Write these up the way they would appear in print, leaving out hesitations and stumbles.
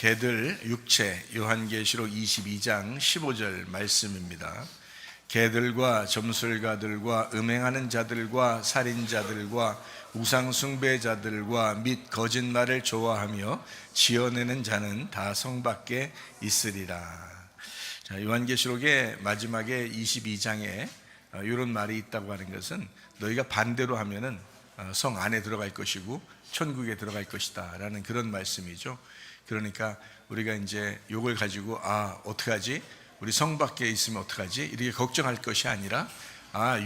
개들 육체 요한계시록 22장 15절 말씀입니다. 개들과 점술가들과 음행하는 자들과 살인자들과 우상숭배자들과 및 거짓말을 좋아하며 지어내는 자는 다 성 밖에 있으리라. 자, 요한계시록의 마지막에 22장에 이런 말이 있다고 하는 것은 너희가 반대로 하면은 성 안에 들어갈 것이고 천국에 들어갈 것이다 라는 그런 말씀이죠. 그러니까 우리가 이제 요걸 가지고 어떡하지? 우리 성 밖에 있으면 어떡하지? 이렇게 걱정할 것이 아니라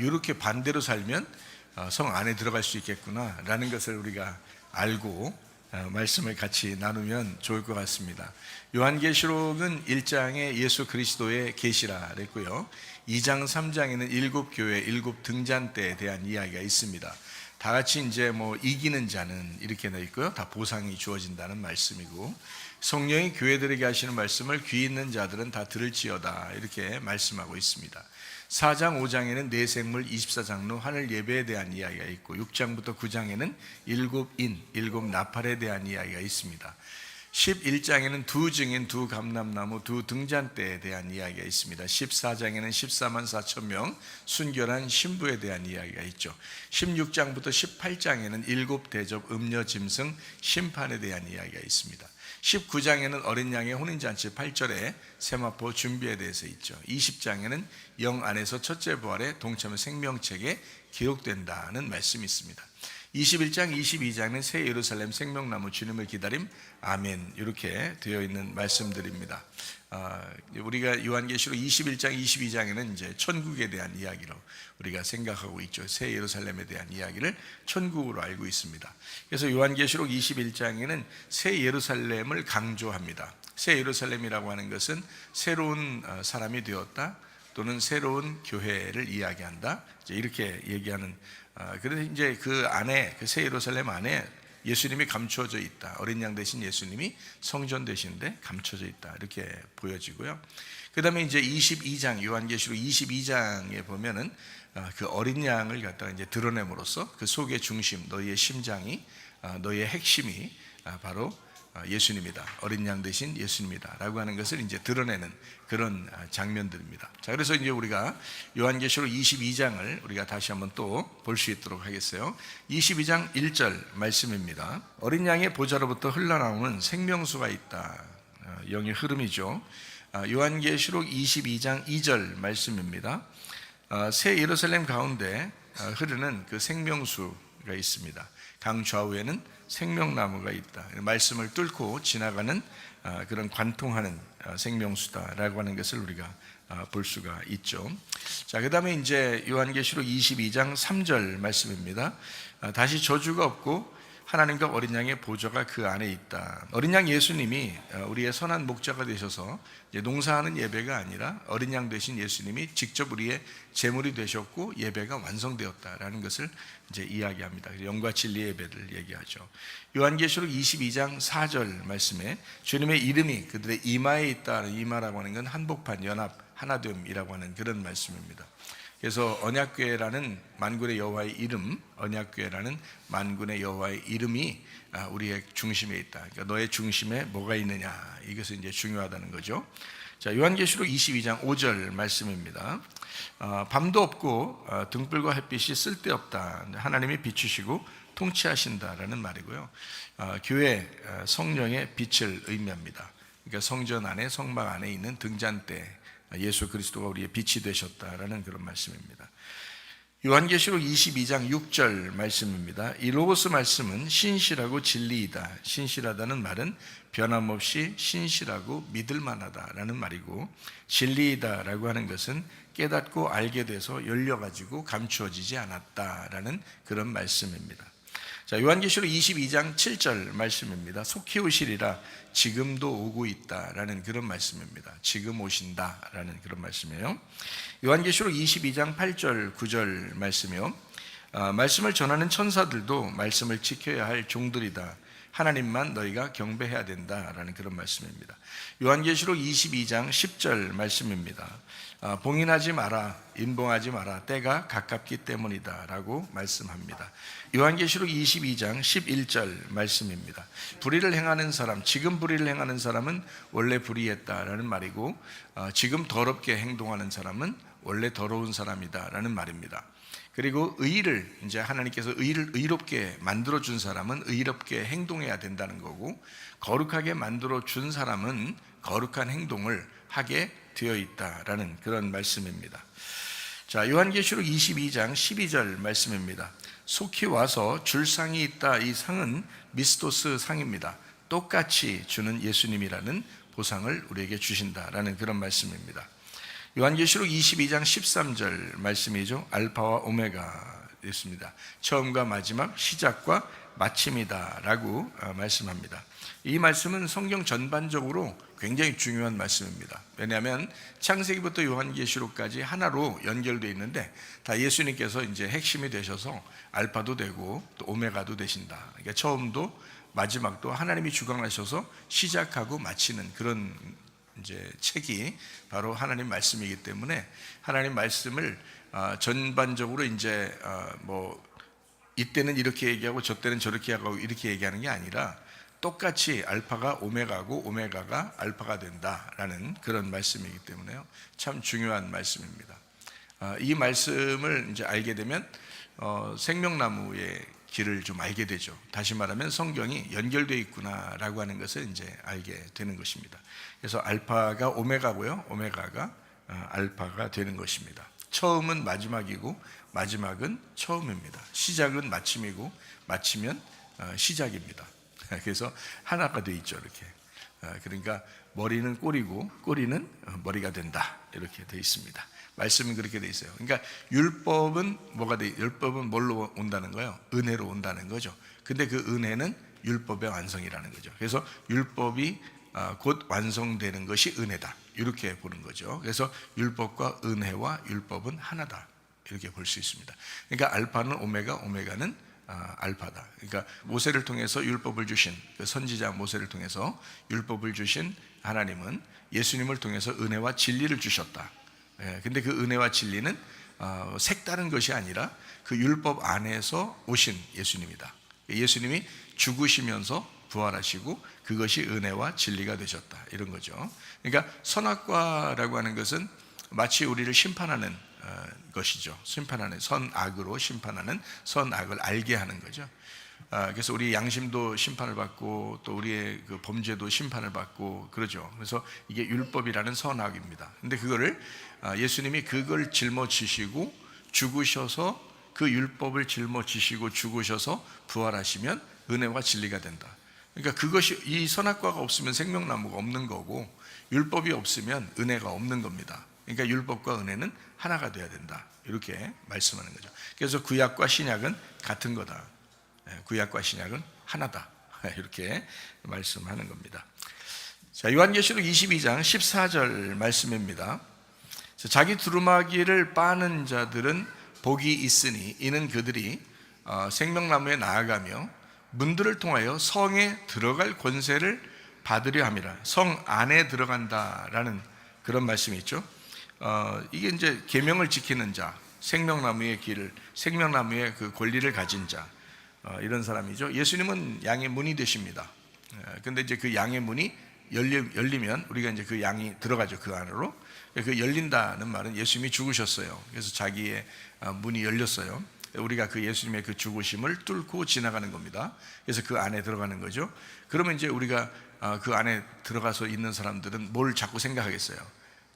이렇게 반대로 살면 성 안에 들어갈 수 있겠구나 라는 것을 우리가 알고 말씀을 같이 나누면 좋을 것 같습니다. 요한계시록은 1장에 예수 그리스도의 계시라 그랬고요, 2장 3장에는 7교회 7등잔대에 대한 이야기가 있습니다. 다 같이 이제 이기는 자는 이렇게 되어 있고요, 다 보상이 주어진다는 말씀이고, 성령이 교회들에게 하시는 말씀을 귀 있는 자들은 다 들을지어다 이렇게 말씀하고 있습니다. 4장 5장에는 네 생물 24장로 하늘 예배에 대한 이야기가 있고, 6장부터 9장에는 7인 7나팔에 대한 이야기가 있습니다. 11장에는 두 증인 두 감람나무 두 등잔대에 대한 이야기가 있습니다. 14장에는 14만 4천 명 순결한 신부에 대한 이야기가 있죠. 16장부터 18장에는 7대접 음녀 짐승 심판에 대한 이야기가 있습니다. 19장에는 어린 양의 혼인잔치 8절에 세마포 준비에 대해서 있죠. 20장에는 영 안에서 첫째 부활의 동참의 생명책에 기록된다는 말씀이 있습니다. 21장, 22장은 새 예루살렘 생명나무 주님을 기다림 아멘 이렇게 되어 있는 말씀들입니다. 우리가 요한계시록 21장, 22장에는 이제 천국에 대한 이야기로 우리가 생각하고 있죠. 새 예루살렘에 대한 이야기를 천국으로 알고 있습니다. 그래서 요한계시록 21장에는 새 예루살렘을 강조합니다. 새 예루살렘이라고 하는 것은 새로운 사람이 되었다 또는 새로운 교회를 이야기한다 이렇게 얘기하는. 그래서 이제 그 안에 그 새 예루살렘 안에 예수님이 감춰져 있다. 어린 양 대신 예수님이 성전 되시는데 감춰져 있다 이렇게 보여지고요. 그 다음에 이제 22장 요한계시록 22장에 보면은 그 어린 양을 갖다가 이제 드러냄으로써 그 속의 중심, 너희의 심장이, 너희의 핵심이 바로 예수님이다. 어린 양 대신 예수님이다 라고 하는 것을 이제 드러내는 그런 장면들입니다. 자, 그래서 이제 우리가 요한계시록 22장을 우리가 다시 한번 또 볼 수 있도록 하겠어요. 22장 1절 말씀입니다. 어린 양의 보좌로부터 흘러나오는 생명수가 있다. 영의 흐름이죠. 요한계시록 22장 2절 말씀입니다. 새 예루살렘 가운데 흐르는 그 생명수가 있습니다. 강 좌우에는 생명나무가 있다. 말씀을 뚫고 지나가는 그런 관통하는 생명수다라고 하는 것을 우리가 볼 수가 있죠. 자, 그 다음에 이제 요한계시록 22장 3절 말씀입니다. 다시 저주가 없고 하나님과 어린 양의 보좌가 그 안에 있다. 어린 양 예수님이 우리의 선한 목자가 되셔서 농사하는 예배가 아니라 어린 양 되신 예수님이 직접 우리의 제물이 되셨고 예배가 완성되었다라는 것을 이제 이야기합니다. 영과 진리 예배를 얘기하죠. 요한계시록 22장 4절 말씀에 주님의 이름이 그들의 이마에 있다. 이마라고 하는 건 한복판, 연합, 하나됨이라고 하는 그런 말씀입니다. 그래서 언약궤라는 만군의 여호와의 이름, 언약궤라는 만군의 여호와의 이름이 우리의 중심에 있다. 그러니까 너의 중심에 뭐가 있느냐, 이것이 이제 중요하다는 거죠. 자, 요한계시록 22장 5절 말씀입니다. 밤도 없고 등불과 햇빛이 쓸데없다. 하나님이 비추시고 통치하신다라는 말이고요. 교회 성령의 빛을 의미합니다. 그러니까 성전 안에, 성막 안에 있는 등잔대, 예수 그리스도가 우리의 빛이 되셨다라는 그런 말씀입니다. 요한계시록 22장 6절 말씀입니다. 이 로고스 말씀은 신실하고 진리이다. 신실하다는 말은 변함없이 신실하고 믿을만하다라는 말이고, 진리이다라고 하는 것은 깨닫고 알게 돼서 열려가지고 감추어지지 않았다라는 그런 말씀입니다. 자, 요한계시록 22장 7절 말씀입니다. 속히 오시리라, 지금도 오고 있다라는 그런 말씀입니다. 지금 오신다라는 그런 말씀이에요. 요한계시록 22장 8절 9절 말씀이요. 말씀을 전하는 천사들도 말씀을 지켜야 할 종들이다. 하나님만 너희가 경배해야 된다라는 그런 말씀입니다. 요한계시록 22장 10절 말씀입니다. 봉인하지 마라, 인봉하지 마라, 때가 가깝기 때문이다 라고 말씀합니다. 요한계시록 22장 11절 말씀입니다. 불의를 행하는 사람, 지금 불의를 행하는 사람은 원래 불의했다라는 말이고, 지금 더럽게 행동하는 사람은 원래 더러운 사람이다 라는 말입니다. 그리고 의를, 이제 하나님께서 의를 의롭게 만들어 준 사람은 의롭게 행동해야 된다는 거고, 거룩하게 만들어 준 사람은 거룩한 행동을 하게 되어 있다라는 그런 말씀입니다. 자, 요한계시록 22장 12절 말씀입니다. 속히 와서 줄 상이 있다. 이 상은 미스토스 상입니다. 똑같이 주는 예수님이라는 보상을 우리에게 주신다라는 그런 말씀입니다. 요한계시록 22장 13절 말씀이죠. 알파와 오메가 있습니다. 처음과 마지막, 시작과 마침이다 라고 말씀합니다. 이 말씀은 성경 전반적으로 굉장히 중요한 말씀입니다. 왜냐하면 창세기부터 요한계시록까지 하나로 연결되어 있는데, 다 예수님께서 이제 핵심이 되셔서 알파도 되고 또 오메가도 되신다. 그러니까 처음도 마지막도 하나님이 주관하셔서 시작하고 마치는 그런 이제 책이 바로 하나님 말씀이기 때문에, 하나님 말씀을 전반적으로 이제 뭐 이때는 이렇게 얘기하고 저때는 저렇게 하고 이렇게 얘기하는 게 아니라, 똑같이 알파가 오메가고 오메가가 알파가 된다라는 그런 말씀이기 때문에요. 참 중요한 말씀입니다. 이 말씀을 이제 알게 되면 생명나무의 길을 좀 알게 되죠. 다시 말하면 성경이 연결되어 있구나라고 하는 것을 이제 알게 되는 것입니다. 그래서 알파가 오메가고요, 오메가가 알파가 되는 것입니다. 처음은 마지막이고 마지막은 처음입니다. 시작은 마침이고 마침은 시작입니다. 그래서 하나가 되어 있죠, 이렇게. 그러니까 머리는 꼬리고 꼬리는 머리가 된다, 이렇게 되어 있습니다. 말씀은 그렇게 되어 있어요. 그러니까 율법은 뭐가 돼? 율법은 뭘로 온다는 거예요? 은혜로 온다는 거죠. 근데 그 은혜는 율법의 완성이라는 거죠. 그래서 율법이 곧 완성되는 것이 은혜다, 이렇게 보는 거죠. 그래서 율법과 은혜와 율법은 하나다, 이렇게 볼 수 있습니다. 그러니까 알파는 오메가, 오메가는 알파다. 그러니까 모세를 통해서 율법을 주신, 그 선지자 모세를 통해서 율법을 주신 하나님은 예수님을 통해서 은혜와 진리를 주셨다. 근데 그 은혜와 진리는 색다른 것이 아니라 그 율법 안에서 오신 예수님이다. 예수님이 죽으시면서 부활하시고 그것이 은혜와 진리가 되셨다, 이런 거죠. 그러니까 선악과라고 하는 것은 마치 우리를 심판하는 것이죠. 심판하는, 선악으로 심판하는, 선악을 알게 하는 거죠. 그래서 우리 양심도 심판을 받고 또 우리의 그 범죄도 심판을 받고 그러죠. 그래서 이게 율법이라는 선악입니다. 근데 그거를 예수님이 그걸 짊어지시고 죽으셔서, 그 율법을 짊어지시고 죽으셔서 부활하시면 은혜와 진리가 된다. 그러니까 그것이, 이 선악과가 없으면 생명나무가 없는 거고, 율법이 없으면 은혜가 없는 겁니다. 그러니까 율법과 은혜는 하나가 돼야 된다, 이렇게 말씀하는 거죠. 그래서 구약과 신약은 같은 거다. 구약과 신약은 하나다, 이렇게 말씀하는 겁니다. 자, 요한계시록 22장 14절 말씀입니다. 자기 두루마기를 빠는 자들은 복이 있으니 이는 그들이 생명나무에 나아가며 문들을 통하여 성에 들어갈 권세를 받으려 함이라. 성 안에 들어간다라는 그런 말씀이 있죠. 이게 이제 계명을 지키는 자, 생명나무의 길을, 생명나무의 그 권리를 가진 자, 이런 사람이죠. 예수님은 양의 문이 되십니다. 근데 이제 그 양의 문이 열리면 우리가 이제 그 양이 들어가죠, 그 안으로. 그 열린다는 말은 예수님이 죽으셨어요. 그래서 자기의 문이 열렸어요. 우리가 그 예수님의 그 죽으심을 뚫고 지나가는 겁니다. 그래서 그 안에 들어가는 거죠. 그러면 이제 우리가 그 안에 들어가서 있는 사람들은 뭘 자꾸 생각하겠어요?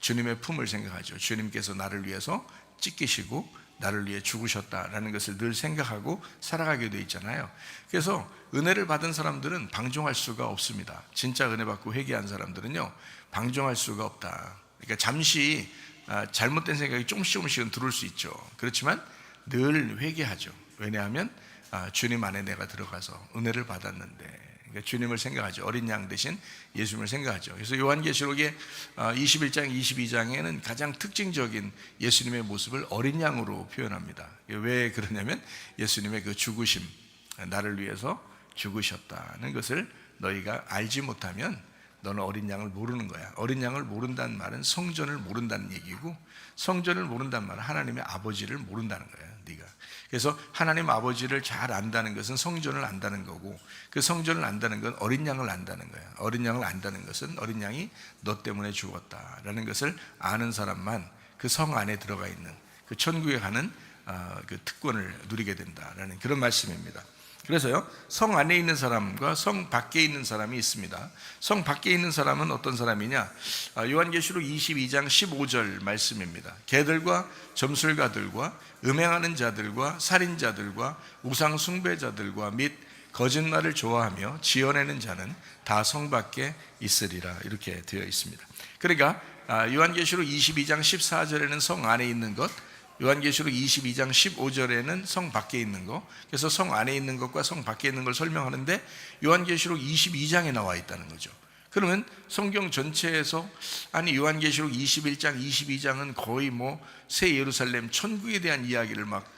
주님의 품을 생각하죠. 주님께서 나를 위해서 찢기시고 나를 위해 죽으셨다라는 것을 늘 생각하고 살아가게 돼 있잖아요. 그래서 은혜를 받은 사람들은 방종할 수가 없습니다. 진짜 은혜 받고 회개한 사람들은요, 방종할 수가 없다. 그러니까 잠시 잘못된 생각이 조금씩은 들어올 수 있죠. 그렇지만 늘 회개하죠. 왜냐하면 주님 안에 내가 들어가서 은혜를 받았는데, 그러니까 주님을 생각하죠. 어린 양 대신 예수님을 생각하죠. 그래서 요한계시록의 21장, 22장에는 가장 특징적인 예수님의 모습을 어린 양으로 표현합니다. 왜 그러냐면 예수님의 그 죽으심, 나를 위해서 죽으셨다는 것을 너희가 알지 못하면 너는 어린 양을 모르는 거야. 어린 양을 모른다는 말은 성전을 모른다는 얘기고, 성전을 모른다는 말은 하나님의 아버지를 모른다는 거야, 네가. 그래서 하나님 아버지를 잘 안다는 것은 성전을 안다는 거고, 그 성전을 안다는 건 어린 양을 안다는 거야. 어린 양을 안다는 것은 어린 양이 너 때문에 죽었다라는 것을 아는 사람만 그 성 안에 들어가 있는, 그 천국에 가는 그 특권을 누리게 된다라는 그런 말씀입니다. 그래서요, 성 안에 있는 사람과 성 밖에 있는 사람이 있습니다. 성 밖에 있는 사람은 어떤 사람이냐? 요한계시록 22장 15절 말씀입니다. 개들과 점술가들과 음행하는 자들과 살인자들과 우상 숭배자들과 및 거짓말을 좋아하며 지어내는 자는 다 성 밖에 있으리라, 이렇게 되어 있습니다. 그러니까 요한계시록 22장 14절에는 성 안에 있는 것, 요한계시록 22장 15절에는 성 밖에 있는 것, 그래서 성 안에 있는 것과 성 밖에 있는 걸 설명하는데 요한계시록 22장에 나와 있다는 거죠. 그러면 성경 전체에서, 아니 요한계시록 21장 22장은 거의 뭐 새 예루살렘 천국에 대한 이야기를 막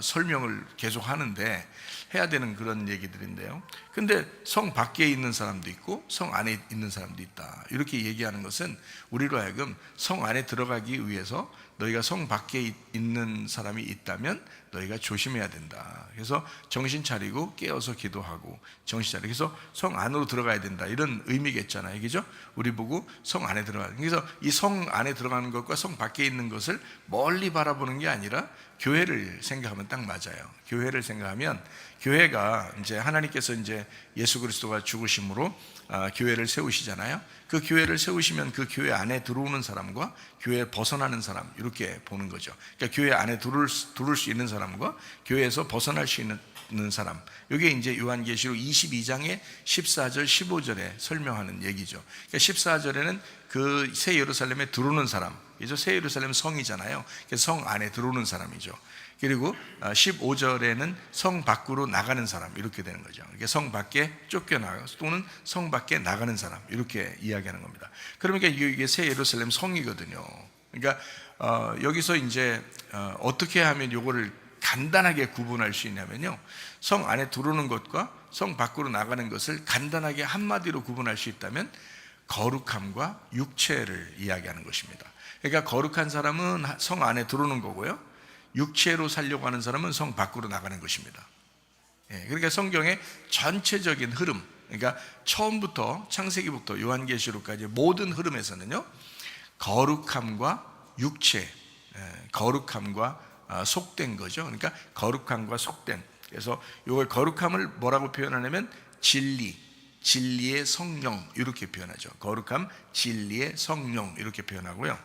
설명을 계속 하는데 해야 되는 그런 얘기들인데요. 근데 성 밖에 있는 사람도 있고 성 안에 있는 사람도 있다, 이렇게 얘기하는 것은 우리로 하여금 성 안에 들어가기 위해서 너희가 성 밖에 있는 사람이 있다면 너희가 조심해야 된다. 그래서 정신 차리고 깨어서 기도하고 정신 차리고, 그래서 성 안으로 들어가야 된다, 이런 의미겠잖아요, 그죠? 우리 보고 성 안에 들어가는, 그래서 이 성 안에 들어가는 것과 성 밖에 있는 것을 멀리 바라보는 게 아니라 교회를 생각하면 딱 맞아요. 교회를 생각하면, 교회가 이제 하나님께서 이제 예수 그리스도가 죽으심으로 교회를 세우시잖아요. 그 교회를 세우시면 그 교회 안에 들어오는 사람과 교회에 벗어나는 사람, 이렇게 보는 거죠. 그러니까 교회 안에 들어올 수 있는 사람과 교회에서 벗어날 수 있는 사람, 이게 이제 요한계시록 22장의 14절 15절에 설명하는 얘기죠. 그러니까 14절에는 그 새 예루살렘에 들어오는 사람, 이죠. 새 예루살렘 성이잖아요. 그래서 성 안에 들어오는 사람이죠. 그리고 15절에는 성 밖으로 나가는 사람, 이렇게 되는 거죠. 그러니까 성 밖에 쫓겨나가 또는 성 밖에 나가는 사람, 이렇게 이야기하는 겁니다. 그러니까 이게 새 예루살렘 성이거든요. 그러니까 여기서 이제 어떻게 하면 이거를 간단하게 구분할 수 있냐면요, 성 안에 들어오는 것과 성 밖으로 나가는 것을 간단하게 한마디로 구분할 수 있다면 거룩함과 육체를 이야기하는 것입니다. 그러니까 거룩한 사람은 성 안에 들어오는 거고요, 육체로 살려고 하는 사람은 성 밖으로 나가는 것입니다. 그러니까 성경의 전체적인 흐름, 그러니까 처음부터 창세기부터 요한계시록까지 모든 흐름에서는요, 거룩함과 육체, 거룩함과 속된 거죠. 그러니까 거룩함과 속된, 그래서 이걸 거룩함을 뭐라고 표현하냐면 진리의 성령, 이렇게 표현하죠. 거룩함, 진리의 성령, 이렇게 표현하고요.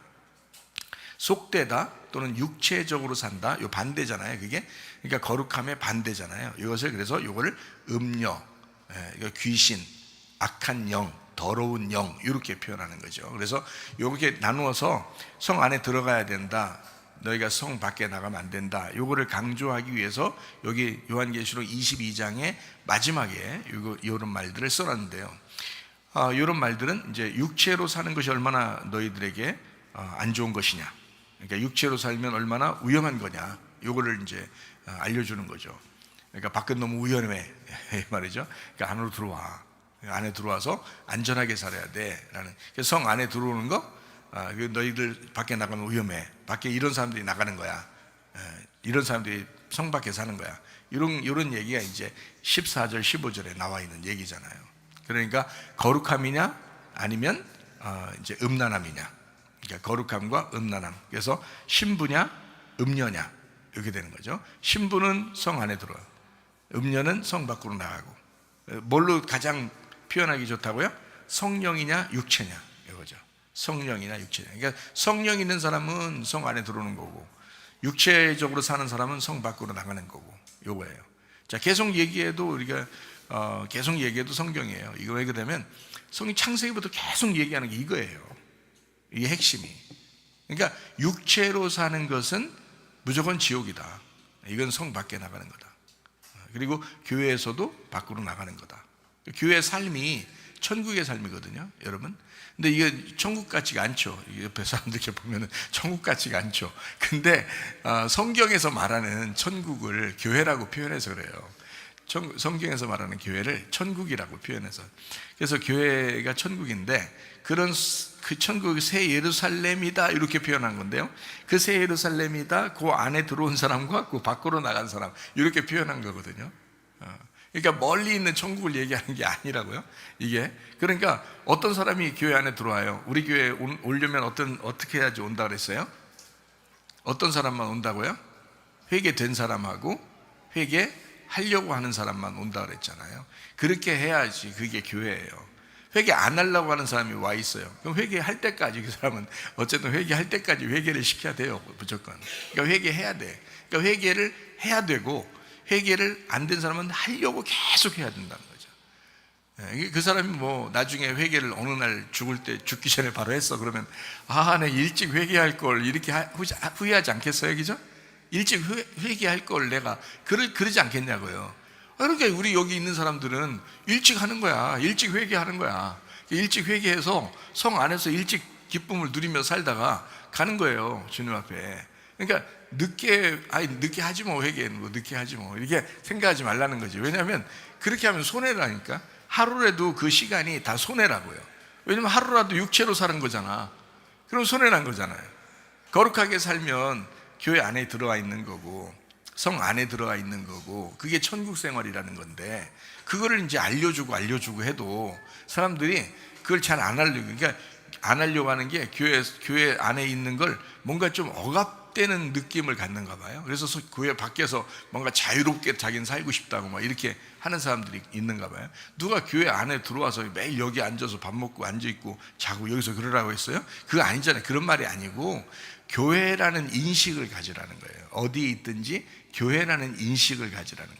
속되다 또는 육체적으로 산다, 이 반대잖아요, 그게. 그러니까 거룩함의 반대잖아요. 이것을, 그래서 이거를 음녀, 귀신, 악한 영, 더러운 영, 이렇게 표현하는 거죠. 그래서 이렇게 나누어서 성 안에 들어가야 된다, 너희가 성 밖에 나가면 안 된다, 이거를 강조하기 위해서 여기 요한계시록 22장의 마지막에 이런 말들을 써놨는데요. 이런 말들은 이제 육체로 사는 것이 얼마나 너희들에게 안 좋은 것이냐, 그러니까 육체로 살면 얼마나 위험한 거냐, 이거를 이제 알려주는 거죠. 그러니까 밖은 너무 위험해 말이죠. 그러니까 안으로 들어와, 안에 들어와서 안전하게 살아야 돼라는. 그래서 성 안에 들어오는 거, 너희들 밖에 나가면 위험해, 밖에 이런 사람들이 나가는 거야, 이런 사람들이 성 밖에 사는 거야, 이런 얘기가 이제 14절 15절에 나와 있는 얘기잖아요. 그러니까 거룩함이냐 아니면 이제 음란함이냐, 그러니까 거룩함과 음란함. 그래서 신부냐 음녀냐, 이렇게 되는 거죠. 신부는 성 안에 들어와요, 음녀는 성 밖으로 나가고. 뭘로 가장 표현하기 좋다고요? 성령이냐 육체냐, 이거죠. 성령이나 육체냐. 그러니까 성령 있는 사람은 성 안에 들어오는 거고, 육체적으로 사는 사람은 성 밖으로 나가는 거고, 요거예요. 자, 계속 얘기해도 우리가 계속 얘기해도 성경이에요. 이거 왜 그러냐면 성경 창세기부터 계속 얘기하는 게 이거예요. 이게 핵심이. 그러니까 육체로 사는 것은 무조건 지옥이다, 이건 성 밖에 나가는 거다. 그리고 교회에서도 밖으로 나가는 거다. 교회의 삶이 천국의 삶이거든요, 여러분. 근데 이게 천국 같지가 않죠. 옆에 사람들께 보면은 천국 같지가 않죠. 근데 성경에서 말하는 천국을 교회라고 표현해서 그래요. 성경에서 말하는 교회를 천국이라고 표현해서, 그래서 교회가 천국인데 그런 그 천국이 새 예루살렘이다 이렇게 표현한 건데요, 그 새 예루살렘이다, 그 안에 들어온 사람과 그 밖으로 나간 사람 이렇게 표현한 거거든요. 그러니까 멀리 있는 천국을 얘기하는 게 아니라고요, 이게. 그러니까 어떤 사람이 교회 안에 들어와요. 우리 교회에 오려면 어떻게 해야지 온다 그랬어요? 어떤 사람만 온다고요? 회개된 사람하고 회개하려고 하는 사람만 온다 그랬잖아요. 그렇게 해야지 그게 교회예요. 회개 안 하려고 하는 사람이 와 있어요. 그럼 회개할 때까지 그 사람은 어쨌든 회개할 때까지 회개를 시켜야 돼요, 무조건. 그러니까 회개해야 돼. 그러니까 회개를 해야 되고, 회개를 안 된 사람은 하려고 계속 해야 된다는 거죠. 그 사람이 뭐 나중에 회개를 어느 날 죽기 전에 바로 했어 그러면 내 일찍 회개할 걸 이렇게 후회하지 않겠어요, 그죠? 일찍 회개할 걸 내가 그러지 않겠냐고요. 그러니까 우리 여기 있는 사람들은 일찍 하는 거야. 일찍 회개하는 거야. 일찍 회개해서 성 안에서 일찍 기쁨을 누리며 살다가 가는 거예요, 주님 앞에. 그러니까 늦게 하지 뭐, 회개는 뭐 늦게 하지 뭐 이렇게 생각하지 말라는 거지. 왜냐하면 그렇게 하면 손해라니까. 하루라도 그 시간이 다 손해라고요. 왜냐면 하루라도 육체로 사는 거잖아. 그럼 손해난 거잖아요. 거룩하게 살면 교회 안에 들어와 있는 거고, 성 안에 들어와 있는 거고, 그게 천국 생활이라는 건데, 그거를 이제 알려주고 해도 사람들이 그걸 잘 안 하려고, 그러니까 안 하려고 하는 게 교회 안에 있는 걸 뭔가 좀 억압되는 느낌을 갖는가 봐요. 그래서 교회 밖에서 뭔가 자유롭게 자기는 살고 싶다고 막 이렇게 하는 사람들이 있는가 봐요. 누가 교회 안에 들어와서 매일 여기 앉아서 밥 먹고 앉아있고 자고 여기서 그러라고 했어요? 그거 아니잖아요. 그런 말이 아니고 교회라는 인식을 가지라는 거예요. 어디에 있든지 교회라는 인식을 가지라는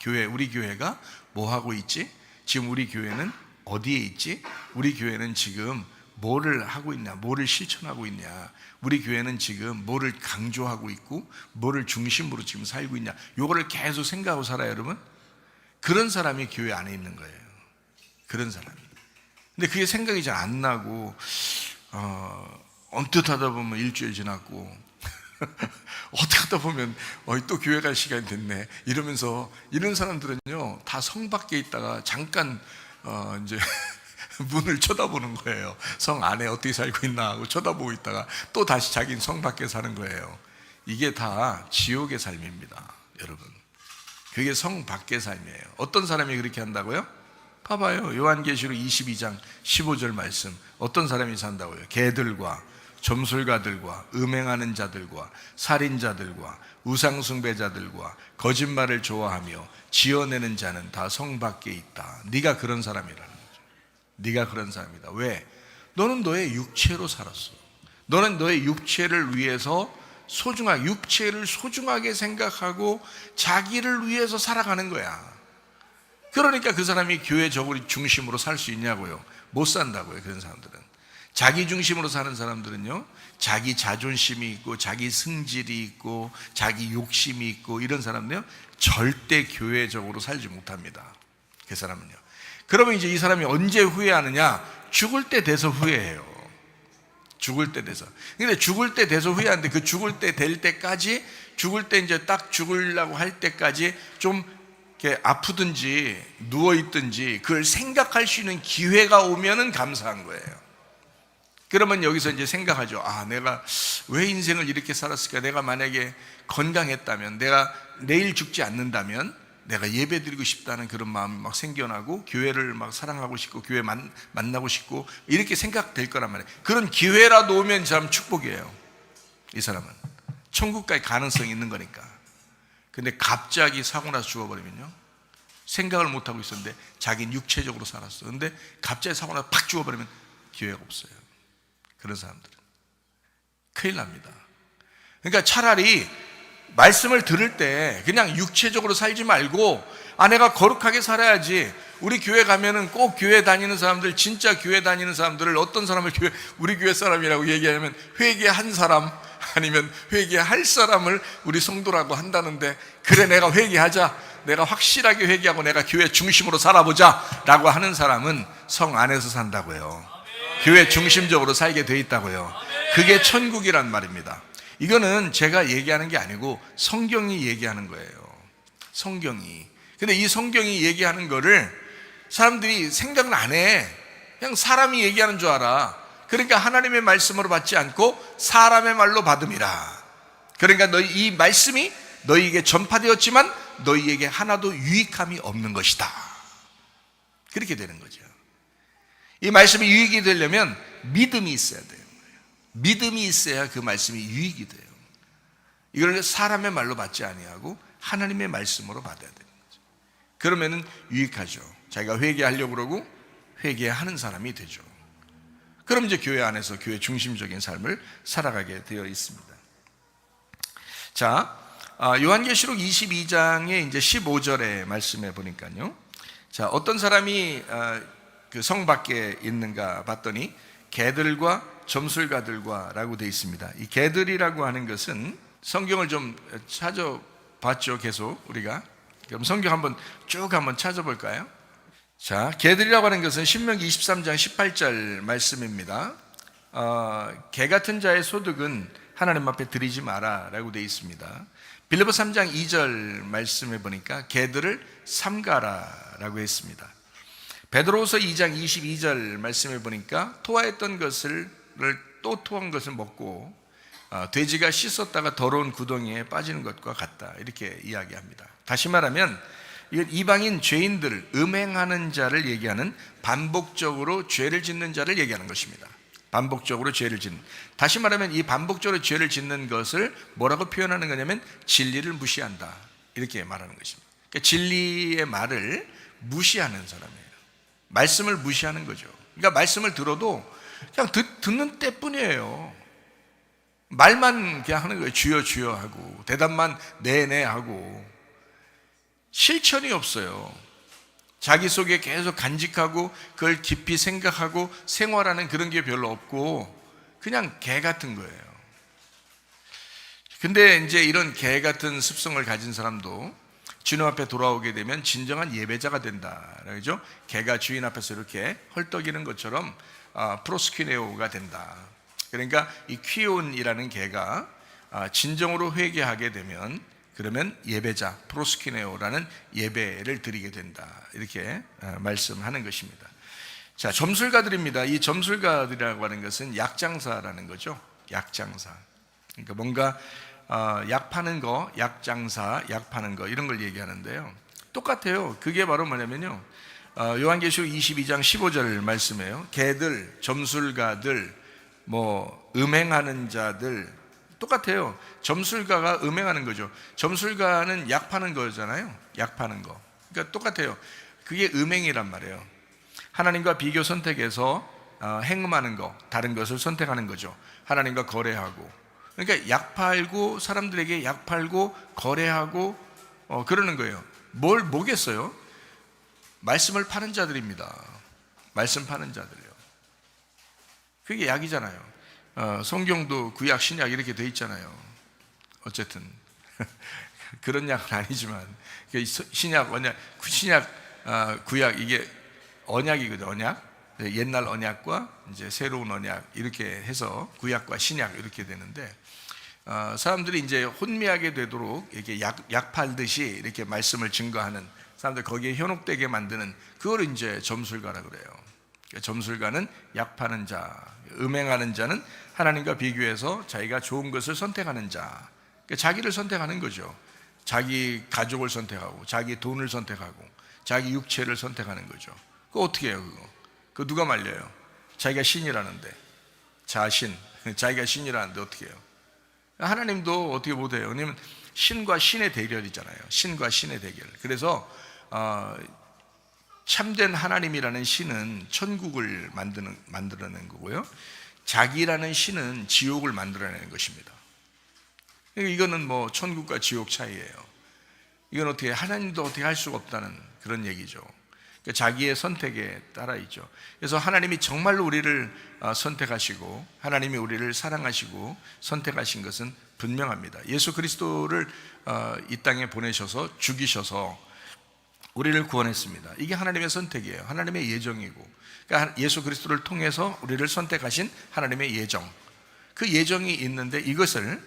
거예요. 우리 교회가 뭐 하고 있지? 지금 우리 교회는 어디에 있지? 우리 교회는 지금 뭐를 하고 있냐? 뭐를 실천하고 있냐? 우리 교회는 지금 뭐를 강조하고 있고 뭐를 중심으로 지금 살고 있냐? 요거를 계속 생각하고 살아요, 여러분. 그런 사람이 교회 안에 있는 거예요. 그런 사람이. 근데 그게 생각이 잘 안 나고 언뜻 하다 보면 일주일 지났고 어떻게 하다 보면 또 교회 갈 시간이 됐네 이러면서, 이런 사람들은요 다 성 밖에 있다가 잠깐 이제 문을 쳐다보는 거예요. 성 안에 어떻게 살고 있나 하고 쳐다보고 있다가 또 다시 자기는 성 밖에 사는 거예요. 이게 다 지옥의 삶입니다, 여러분. 그게 성 밖의 삶이에요. 어떤 사람이 그렇게 한다고요? 봐봐요. 요한계시록 22장 15절 말씀. 어떤 사람이 산다고요? 개들과 점술가들과 음행하는 자들과 살인자들과 우상숭배자들과 거짓말을 좋아하며 지어내는 자는 다 성 밖에 있다. 네가 그런 사람이라는 거죠. 네가 그런 사람이다. 왜? 너는 너의 육체로 살았어. 너는 너의 육체를 위해서 육체를 소중하게 생각하고 자기를 위해서 살아가는 거야. 그러니까 그 사람이 교회적으로 중심으로 살 수 있냐고요? 못 산다고요. 그런 사람들은. 자기 중심으로 사는 사람들은요, 자기 자존심이 있고 자기 승질이 있고 자기 욕심이 있고 이런 사람들은요 절대 교회적으로 살지 못합니다. 그 사람은요. 그러면 이제 이 사람이 언제 후회하느냐? 죽을 때 돼서 후회해요. 죽을 때 돼서. 근데 죽을 때 돼서 후회하는데, 그 죽을 때 될 때까지, 죽을 때 이제 딱 죽으려고 할 때까지 좀 이렇게 아프든지 누워있든지 그걸 생각할 수 있는 기회가 오면은 감사한 거예요. 그러면 여기서 이제 생각하죠. 내가 왜 인생을 이렇게 살았을까? 내가 만약에 건강했다면, 내가 내일 죽지 않는다면 내가 예배드리고 싶다는 그런 마음이 막 생겨나고 교회를 막 사랑하고 싶고 교회 만나고 싶고 이렇게 생각될 거란 말이에요. 그런 기회라도 오면 참 축복이에요. 이 사람은 천국 갈 가능성이 있는 거니까. 근데 갑자기 사고 나서 죽어버리면요, 생각을 못하고 있었는데 자기는 육체적으로 살았어. 근데 갑자기 사고 나서 팍 죽어버리면 기회가 없어요. 그런 사람들은 큰일 납니다. 그러니까 차라리 말씀을 들을 때 그냥 육체적으로 살지 말고 내가 거룩하게 살아야지. 우리 교회 가면은 꼭 교회 다니는 사람들, 진짜 교회 다니는 사람들을 어떤 사람을 우리 교회 사람이라고 얘기하냐면 회개한 사람 아니면 회개할 사람을 우리 성도라고 한다는데, 그래 내가 회개하자, 내가 확실하게 회개하고 내가 교회 중심으로 살아보자 라고 하는 사람은 성 안에서 산다고요. 교회 중심적으로 살게 돼 있다고요. 그게 천국이란 말입니다. 이거는 제가 얘기하는 게 아니고 성경이 얘기하는 거예요. 성경이. 근데 이 성경이 얘기하는 거를 사람들이 생각을 안 해. 그냥 사람이 얘기하는 줄 알아. 그러니까 하나님의 말씀으로 받지 않고 사람의 말로 받음이라. 그러니까 너희 이 말씀이 너희에게 전파되었지만 너희에게 하나도 유익함이 없는 것이다. 그렇게 되는 거죠. 이 말씀이 유익이 되려면 믿음이 있어야 돼요. 믿음이 있어야 그 말씀이 유익이 돼요. 이걸 사람의 말로 받지 아니하고 하나님의 말씀으로 받아야 되는 거죠. 그러면은 유익하죠. 자기가 회개하려고 그러고 회개하는 사람이 되죠. 그럼 이제 교회 안에서 교회 중심적인 삶을 살아가게 되어 있습니다. 자, 요한계시록 22장의 이제 15절의 말씀에 보니까요. 자, 어떤 사람이 그 성 밖에 있는가 봤더니 개들과 점술가들과라고 되어 있습니다. 이 개들이라고 하는 것은 성경을 좀 찾아봤죠. 계속 우리가 그럼 성경 한번 찾아볼까요? 자, 개들이라고 하는 것은 신명기 23장 18절 말씀입니다. 개 같은 자의 소득은 하나님 앞에 드리지 마라 라고 되어 있습니다. 빌립보 3장 2절 말씀에 보니까 개들을 삼가라 라고 했습니다. 베드로후서 2장 22절 말씀에 보니까 토하였던 것을 또 토한 것을 먹고 돼지가 씻었다가 더러운 구덩이에 빠지는 것과 같다 이렇게 이야기합니다. 다시 말하면 이건 이방인 죄인들, 음행하는 자를 얘기하는 반복적으로 죄를 짓는 자를 얘기하는 것입니다. 반복적으로 죄를 짓는. 다시 말하면 이 반복적으로 죄를 짓는 것을 뭐라고 표현하는 거냐면 진리를 무시한다 이렇게 말하는 것입니다. 그러니까 진리의 말을 무시하는 사람이에요. 말씀을 무시하는 거죠. 그러니까 말씀을 들어도 그냥 듣는 때뿐이에요. 말만 그냥 하는 거예요. 주여 주여 하고 대답만 네네 하고 실천이 없어요. 자기 속에 계속 간직하고 그걸 깊이 생각하고 생활하는 그런 게 별로 없고 그냥 개 같은 거예요. 근데 이제 이런 개 같은 습성을 가진 사람도 주님 앞에 돌아오게 되면 진정한 예배자가 된다. 그죠? 개가 주인 앞에서 이렇게 헐떡이는 것처럼 프로스퀴네오가 된다. 그러니까 이 퀴온이라는 개가 진정으로 회개하게 되면 그러면 예배자 프로스퀴네오라는 예배를 드리게 된다. 이렇게 말씀하는 것입니다. 자, 점술가들입니다. 이 점술가들이라고 하는 것은 약장사라는 거죠. 약장사. 그러니까 뭔가 약 파는 거, 약장사, 약 파는 거 이런 걸 얘기하는데요. 똑같아요. 그게 바로 뭐냐면요. 요한계시록 22장 15절 말씀이에요. 개들, 점술가들, 음행하는 자들 똑같아요. 점술가가 음행하는 거죠. 점술가는 약 파는 거잖아요. 약 파는 거. 그러니까 똑같아요. 그게 음행이란 말이에요. 하나님과 비교 선택해서 행음하는 거, 다른 것을 선택하는 거죠. 하나님과 거래하고. 그러니까 약 팔고 사람들에게 약 팔고 거래하고 그러는 거예요. 뭐겠어요? 말씀을 파는 자들입니다. 말씀 파는 자들이요. 그게 약이잖아요. 성경도 구약 신약 이렇게 돼 있잖아요. 어쨌든 그런 약은 아니지만 신약 언약 신약 구약 이게 언약이거든요. 언약 옛날 언약과 이제 새로운 언약 이렇게 해서 구약과 신약 이렇게 되는데 사람들이 이제 혼미하게 되도록 이렇게 약 팔듯이 이렇게 말씀을 증거하는 사람들 거기에 현혹되게 만드는 그걸 이제 점술가라 그래요. 점술가는 약 파는 자, 음행하는 자는 하나님과 비교해서 자기가 좋은 것을 선택하는 자, 자기를 선택하는 거죠. 자기 가족을 선택하고 자기 돈을 선택하고 자기 육체를 선택하는 거죠. 그거 어떻게 해요? 그거 누가 말려요? 자기가 신이라는데 자기가 신이라는데 어떻게 해요? 하나님도 어떻게 못해요? 왜냐면 신과 신의 대결이잖아요. 신과 신의 대결. 그래서 참된 하나님이라는 신은 천국을 만들어낸 거고요. 자기라는 신은 지옥을 만들어내는 것입니다. 이거는 천국과 지옥 차이예요. 이건 어떻게 하나님도 어떻게 할 수가 없다는 그런 얘기죠. 그러니까 자기의 선택에 따라 있죠. 그래서 하나님이 정말로 우리를 선택하시고 하나님이 우리를 사랑하시고 선택하신 것은 분명합니다. 예수 그리스도를 이 땅에 보내셔서 죽이셔서 우리를 구원했습니다. 이게 하나님의 선택이에요. 하나님의 예정이고, 그러니까 예수 그리스도를 통해서 우리를 선택하신 하나님의 예정. 그 예정이 있는데 이것을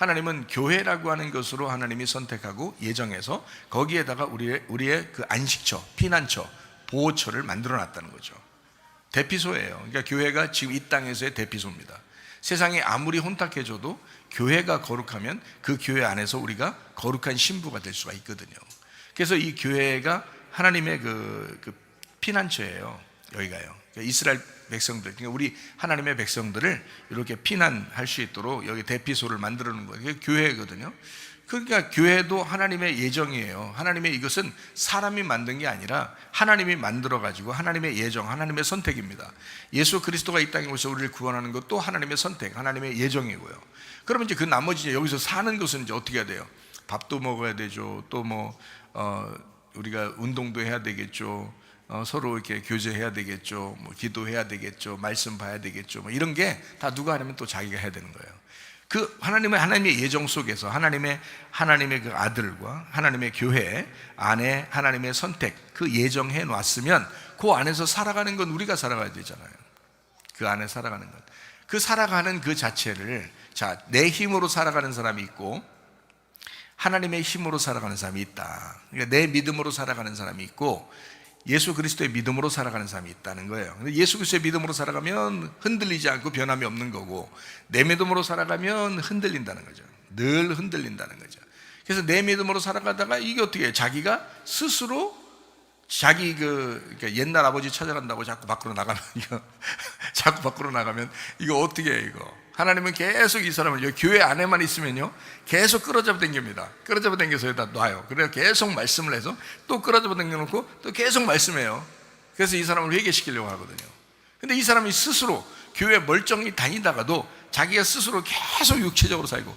하나님은 교회라고 하는 것으로 하나님이 선택하고 예정해서 거기에다가 우리의 그 안식처, 피난처, 보호처를 만들어 놨다는 거죠. 대피소예요. 그러니까 교회가 지금 이 땅에서의 대피소입니다. 세상이 아무리 혼탁해져도 교회가 거룩하면 그 교회 안에서 우리가 거룩한 신부가 될 수가 있거든요. 그래서 이 교회가 하나님의 그 피난처예요. 여기가요. 그러니까 이스라엘 백성들, 그러니까 우리 하나님의 백성들을 이렇게 피난할 수 있도록 여기 대피소를 만들어 놓은 거예요. 그게 교회거든요. 그러니까 교회도 하나님의 예정이에요. 하나님의 이것은 사람이 만든 게 아니라 하나님이 만들어 가지고 하나님의 예정, 하나님의 선택입니다. 예수 그리스도가 이 땅에 오셔서 우리를 구원하는 것도 하나님의 선택, 하나님의 예정이고요. 그러면 이제 그 나머지 여기서 사는 것은 이제 어떻게 해야 돼요? 밥도 먹어야 되죠. 또 우리가 운동도 해야 되겠죠. 서로 이렇게 교제해야 되겠죠. 기도해야 되겠죠. 말씀 봐야 되겠죠. 이런 게 다 누가 하냐면 또 자기가 해야 되는 거예요. 그 하나님의 예정 속에서 하나님의 그 아들과 하나님의 교회 안에 하나님의 선택, 그 예정해 놨으면 그 안에서 살아가는 건 우리가 살아가야 되잖아요. 그 안에 살아가는 것, 그 살아가는 그 자체를, 자, 내 힘으로 살아가는 사람이 있고 하나님의 힘으로 살아가는 사람이 있다. 그러니까 내 믿음으로 살아가는 사람이 있고 예수 그리스도의 믿음으로 살아가는 사람이 있다는 거예요. 예수 그리스도의 믿음으로 살아가면 흔들리지 않고 변함이 없는 거고, 내 믿음으로 살아가면 흔들린다는 거죠. 늘 흔들린다는 거죠. 그래서 내 믿음으로 살아가다가 이게 어떻게 해요? 자기가 스스로 그러니까 옛날 아버지 찾아간다고 자꾸 밖으로 나가면 이거 어떻게 해요? 이거 하나님은 계속 이 사람을 여기 교회 안에만 있으면요 계속 끌어잡아 당깁니다. 끌어잡아 당겨서 여기다 놔요. 그래서 계속 말씀을 해서 또 끌어잡아 당겨놓고 또 계속 말씀해요. 그래서 이 사람을 회개시키려고 하거든요. 근데 이 사람이 스스로 교회 멀쩡히 다니다가도 자기가 스스로 계속 육체적으로 살고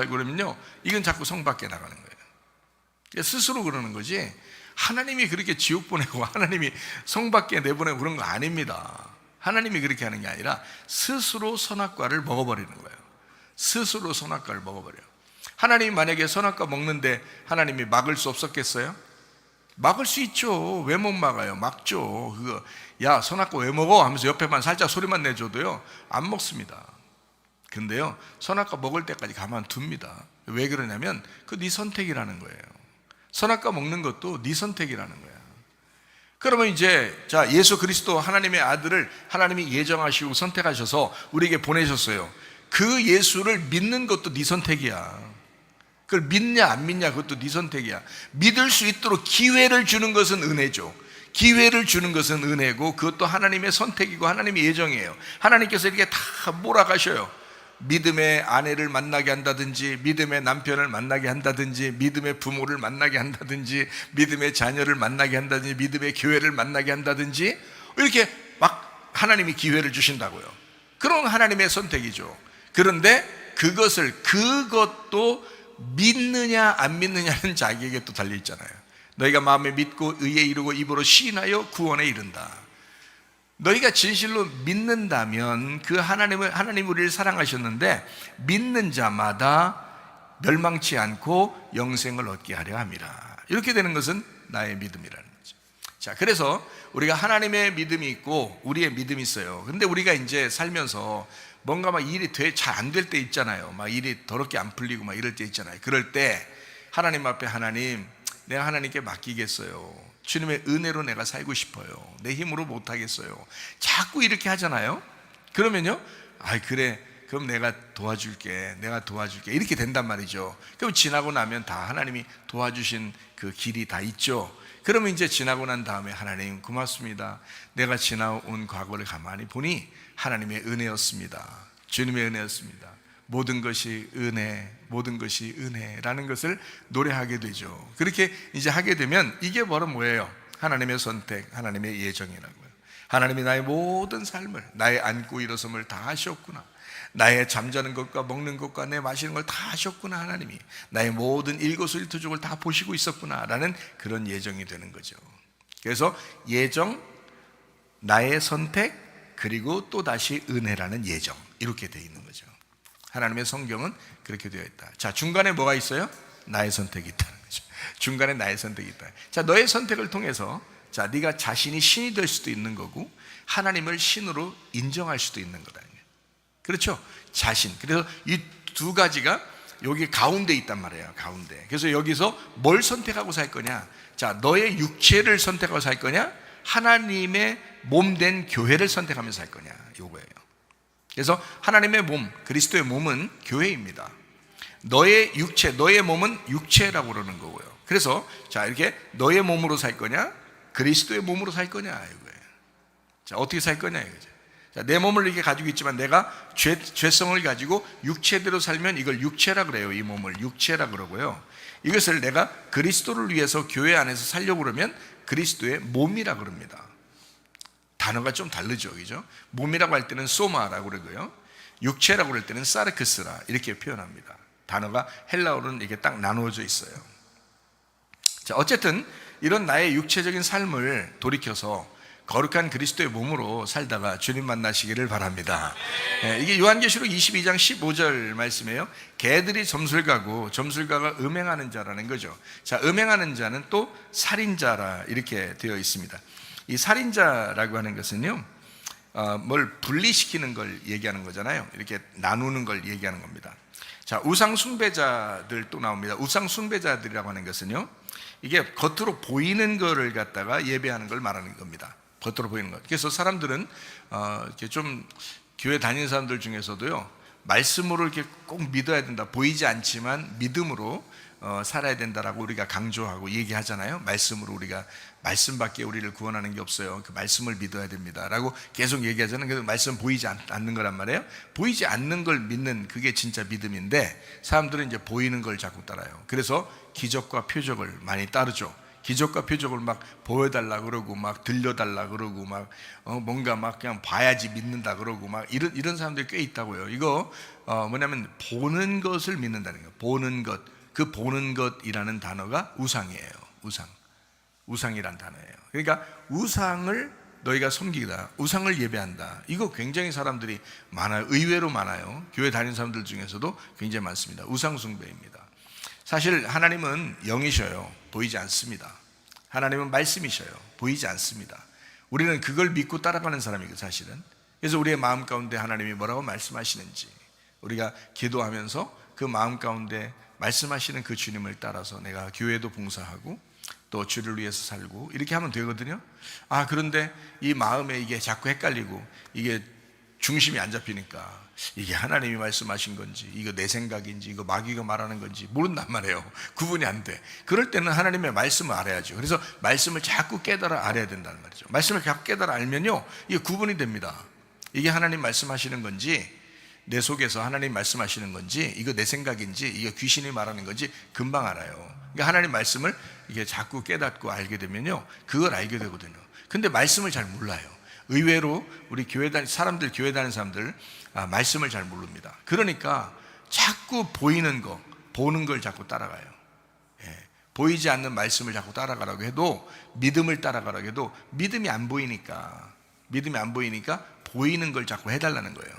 그러면요 이건 자꾸 성 밖에 나가는 거예요. 스스로 그러는 거지, 하나님이 그렇게 지옥 보내고 하나님이 성 밖에 내보내고 그런 거 아닙니다. 하나님이 그렇게 하는 게 아니라 스스로 선악과를 먹어버리는 거예요. 스스로 선악과를 먹어버려요. 하나님이 만약에 선악과 먹는데 하나님이 막을 수 없었겠어요? 막을 수 있죠. 왜 못 막아요? 막죠. 야, 선악과 왜 먹어? 하면서 옆에만 살짝 소리만 내줘도요 안 먹습니다. 근데요 선악과 먹을 때까지 가만둡니다. 왜 그러냐면 그 네 선택이라는 거예요. 선악과 먹는 것도 네 선택이라는 거예요. 그러면 이제 자, 예수 그리스도 하나님의 아들을 하나님이 예정하시고 선택하셔서 우리에게 보내셨어요. 그 예수를 믿는 것도 네 선택이야. 그걸 믿냐 안 믿냐 그것도 네 선택이야. 믿을 수 있도록 기회를 주는 것은 은혜죠. 기회를 주는 것은 은혜고 그것도 하나님의 선택이고 하나님의 예정이에요. 하나님께서 이렇게 다 몰아가셔요. 믿음의 아내를 만나게 한다든지, 믿음의 남편을 만나게 한다든지, 믿음의 부모를 만나게 한다든지, 믿음의 자녀를 만나게 한다든지, 믿음의 교회를 만나게 한다든지, 이렇게 막 하나님이 기회를 주신다고요. 그런 하나님의 선택이죠. 그런데 그것도 믿느냐 안 믿느냐는 자기에게 또 달려있잖아요. 너희가 마음에 믿고 의에 이르고 입으로 시인하여 구원에 이른다. 너희가 진실로 믿는다면 그 하나님 우리를 사랑하셨는데 믿는 자마다 멸망치 않고 영생을 얻게 하려 함이라. 이렇게 되는 것은 나의 믿음이라는 거죠. 자, 그래서 우리가 하나님의 믿음이 있고 우리의 믿음이 있어요. 근데 우리가 이제 살면서 뭔가 막 일이 잘 안 될 때 있잖아요. 막 일이 더럽게 안 풀리고 막 이럴 때 있잖아요. 그럴 때 하나님 앞에 하나님, 내가 하나님께 맡기겠어요. 주님의 은혜로 내가 살고 싶어요. 내 힘으로 못하겠어요. 자꾸 이렇게 하잖아요. 그러면요, 그래, 그럼 내가 도와줄게 이렇게 된단 말이죠. 그럼 지나고 나면 다 하나님이 도와주신 그 길이 다 있죠. 그러면 이제 지나고 난 다음에 하나님 고맙습니다. 내가 지나온 과거를 가만히 보니 하나님의 은혜였습니다. 주님의 은혜였습니다. 모든 것이 은혜라는 것을 노래하게 되죠. 그렇게 이제 하게 되면 이게 바로 뭐예요? 하나님의 선택, 하나님의 예정이라고요. 하나님이 나의 모든 삶을, 나의 앉고 일어섬을 다 하셨구나. 나의 잠자는 것과 먹는 것과 내 마시는 걸 다 하셨구나. 하나님이 나의 모든 일거수일투족을 다 보시고 있었구나 라는 그런 예정이 되는 거죠. 그래서 예정, 나의 선택, 그리고 또 다시 은혜라는 예정, 이렇게 되어 있는 거죠. 하나님의 성경은 그렇게 되어 있다. 자, 중간에 뭐가 있어요? 나의 선택이 있다는 거죠. 중간에 나의 선택이 있다. 자, 너의 선택을 통해서 자, 네가 자신이 신이 될 수도 있는 거고 하나님을 신으로 인정할 수도 있는 거다. 그렇죠? 자신. 그래서 이 두 가지가 여기 가운데 있단 말이에요. 가운데. 그래서 여기서 뭘 선택하고 살 거냐? 자, 너의 육체를 선택하고 살 거냐? 하나님의 몸 된 교회를 선택하면서 살 거냐? 요거예요. 그래서 하나님의 몸, 그리스도의 몸은 교회입니다. 너의 육체, 너의 몸은 육체라고 그러는 거고요. 그래서 자, 이렇게 너의 몸으로 살 거냐? 그리스도의 몸으로 살 거냐? 이거예요. 자, 어떻게 살 거냐? 이거죠. 자, 내 몸을 이렇게 가지고 있지만 내가 죄성을 가지고 육체대로 살면 이걸 육체라 그래요. 이 몸을 육체라 그러고요. 이것을 내가 그리스도를 위해서 교회 안에서 살려고 그러면 그리스도의 몸이라 그럽니다. 단어가 좀 다르죠, 그죠? 몸이라고 할 때는 소마라고 그러고요. 육체라고 그럴 때는 사르크스라 이렇게 표현합니다. 단어가 헬라어로는 이게 딱 나누어져 있어요. 자, 어쨌든 이런 나의 육체적인 삶을 돌이켜서 거룩한 그리스도의 몸으로 살다가 주님 만나시기를 바랍니다. 이게 요한계시록 22장 15절 말씀이에요. 개들이 점술가고 점술가가 음행하는 자라는 거죠. 자, 음행하는 자는 또 살인자라 이렇게 되어 있습니다. 이 살인자라고 하는 것은요, 뭘 분리시키는 걸 얘기하는 거잖아요. 이렇게 나누는 걸 얘기하는 겁니다. 자, 우상 숭배자들 또 나옵니다. 우상 숭배자들이라고 하는 것은요, 이게 겉으로 보이는 거를 갖다가 예배하는 걸 말하는 겁니다. 겉으로 보이는 것. 그래서 사람들은 이렇게 좀 교회 다니는 사람들 중에서도요, 말씀으로 이렇게 꼭 믿어야 된다. 보이지 않지만 믿음으로 살아야 된다라고 우리가 강조하고 얘기하잖아요. 말씀으로 우리가 말씀밖에 우리를 구원하는 게 없어요. 그 말씀을 믿어야 됩니다라고 계속 얘기하잖아요. 그래서 말씀 보이지 않는 거란 말이에요. 보이지 않는 걸 믿는 그게 진짜 믿음인데 사람들은 이제 보이는 걸 자꾸 따라요. 그래서 기적과 표적을 많이 따르죠. 기적과 표적을 막 보여달라 그러고 막 들려달라 그러고 막 뭔가 막 그냥 봐야지 믿는다 그러고 막 이런 사람들이 꽤 있다고요. 이거 뭐냐면 보는 것을 믿는다는 거예요. 보는 것. 그 보는 것이라는 단어가 우상이에요. 우상이란 단어예요. 그러니까 우상을 너희가 섬기다, 우상을 예배한다. 이거 굉장히 사람들이 많아요. 의외로 많아요. 교회 다니는 사람들 중에서도 굉장히 많습니다. 우상 숭배입니다. 사실 하나님은 영이셔요. 보이지 않습니다. 하나님은 말씀이셔요. 보이지 않습니다. 우리는 그걸 믿고 따라가는 사람이고 사실은. 그래서 우리의 마음 가운데 하나님이 뭐라고 말씀하시는지 우리가 기도하면서 그 마음 가운데 말씀하시는 그 주님을 따라서 내가 교회도 봉사하고 또 주를 위해서 살고 이렇게 하면 되거든요. 그런데 이 마음에 이게 자꾸 헷갈리고 이게 중심이 안 잡히니까 이게 하나님이 말씀하신 건지 이거 내 생각인지 이거 마귀가 말하는 건지 모른단 말이에요. 구분이 안 돼. 그럴 때는 하나님의 말씀을 알아야죠. 그래서 말씀을 자꾸 깨달아 알아야 된다는 말이죠. 말씀을 자꾸 깨달아 알면요, 이게 구분이 됩니다. 이게 하나님 말씀하시는 건지 내 속에서 하나님 말씀하시는 건지 이거 내 생각인지 이거 귀신이 말하는 건지 금방 알아요. 그러니까 하나님 말씀을 이게 자꾸 깨닫고 알게 되면요, 그걸 알게 되거든요. 근데 말씀을 잘 몰라요. 의외로 우리 교회 다니는 사람들 말씀을 잘 모릅니다. 그러니까 자꾸 보이는 거, 보는 걸 자꾸 따라가요. 보이지 않는 말씀을 자꾸 따라가라고 해도, 믿음을 따라가라고 해도 믿음이 안 보이니까 보이는 걸 자꾸 해달라는 거예요.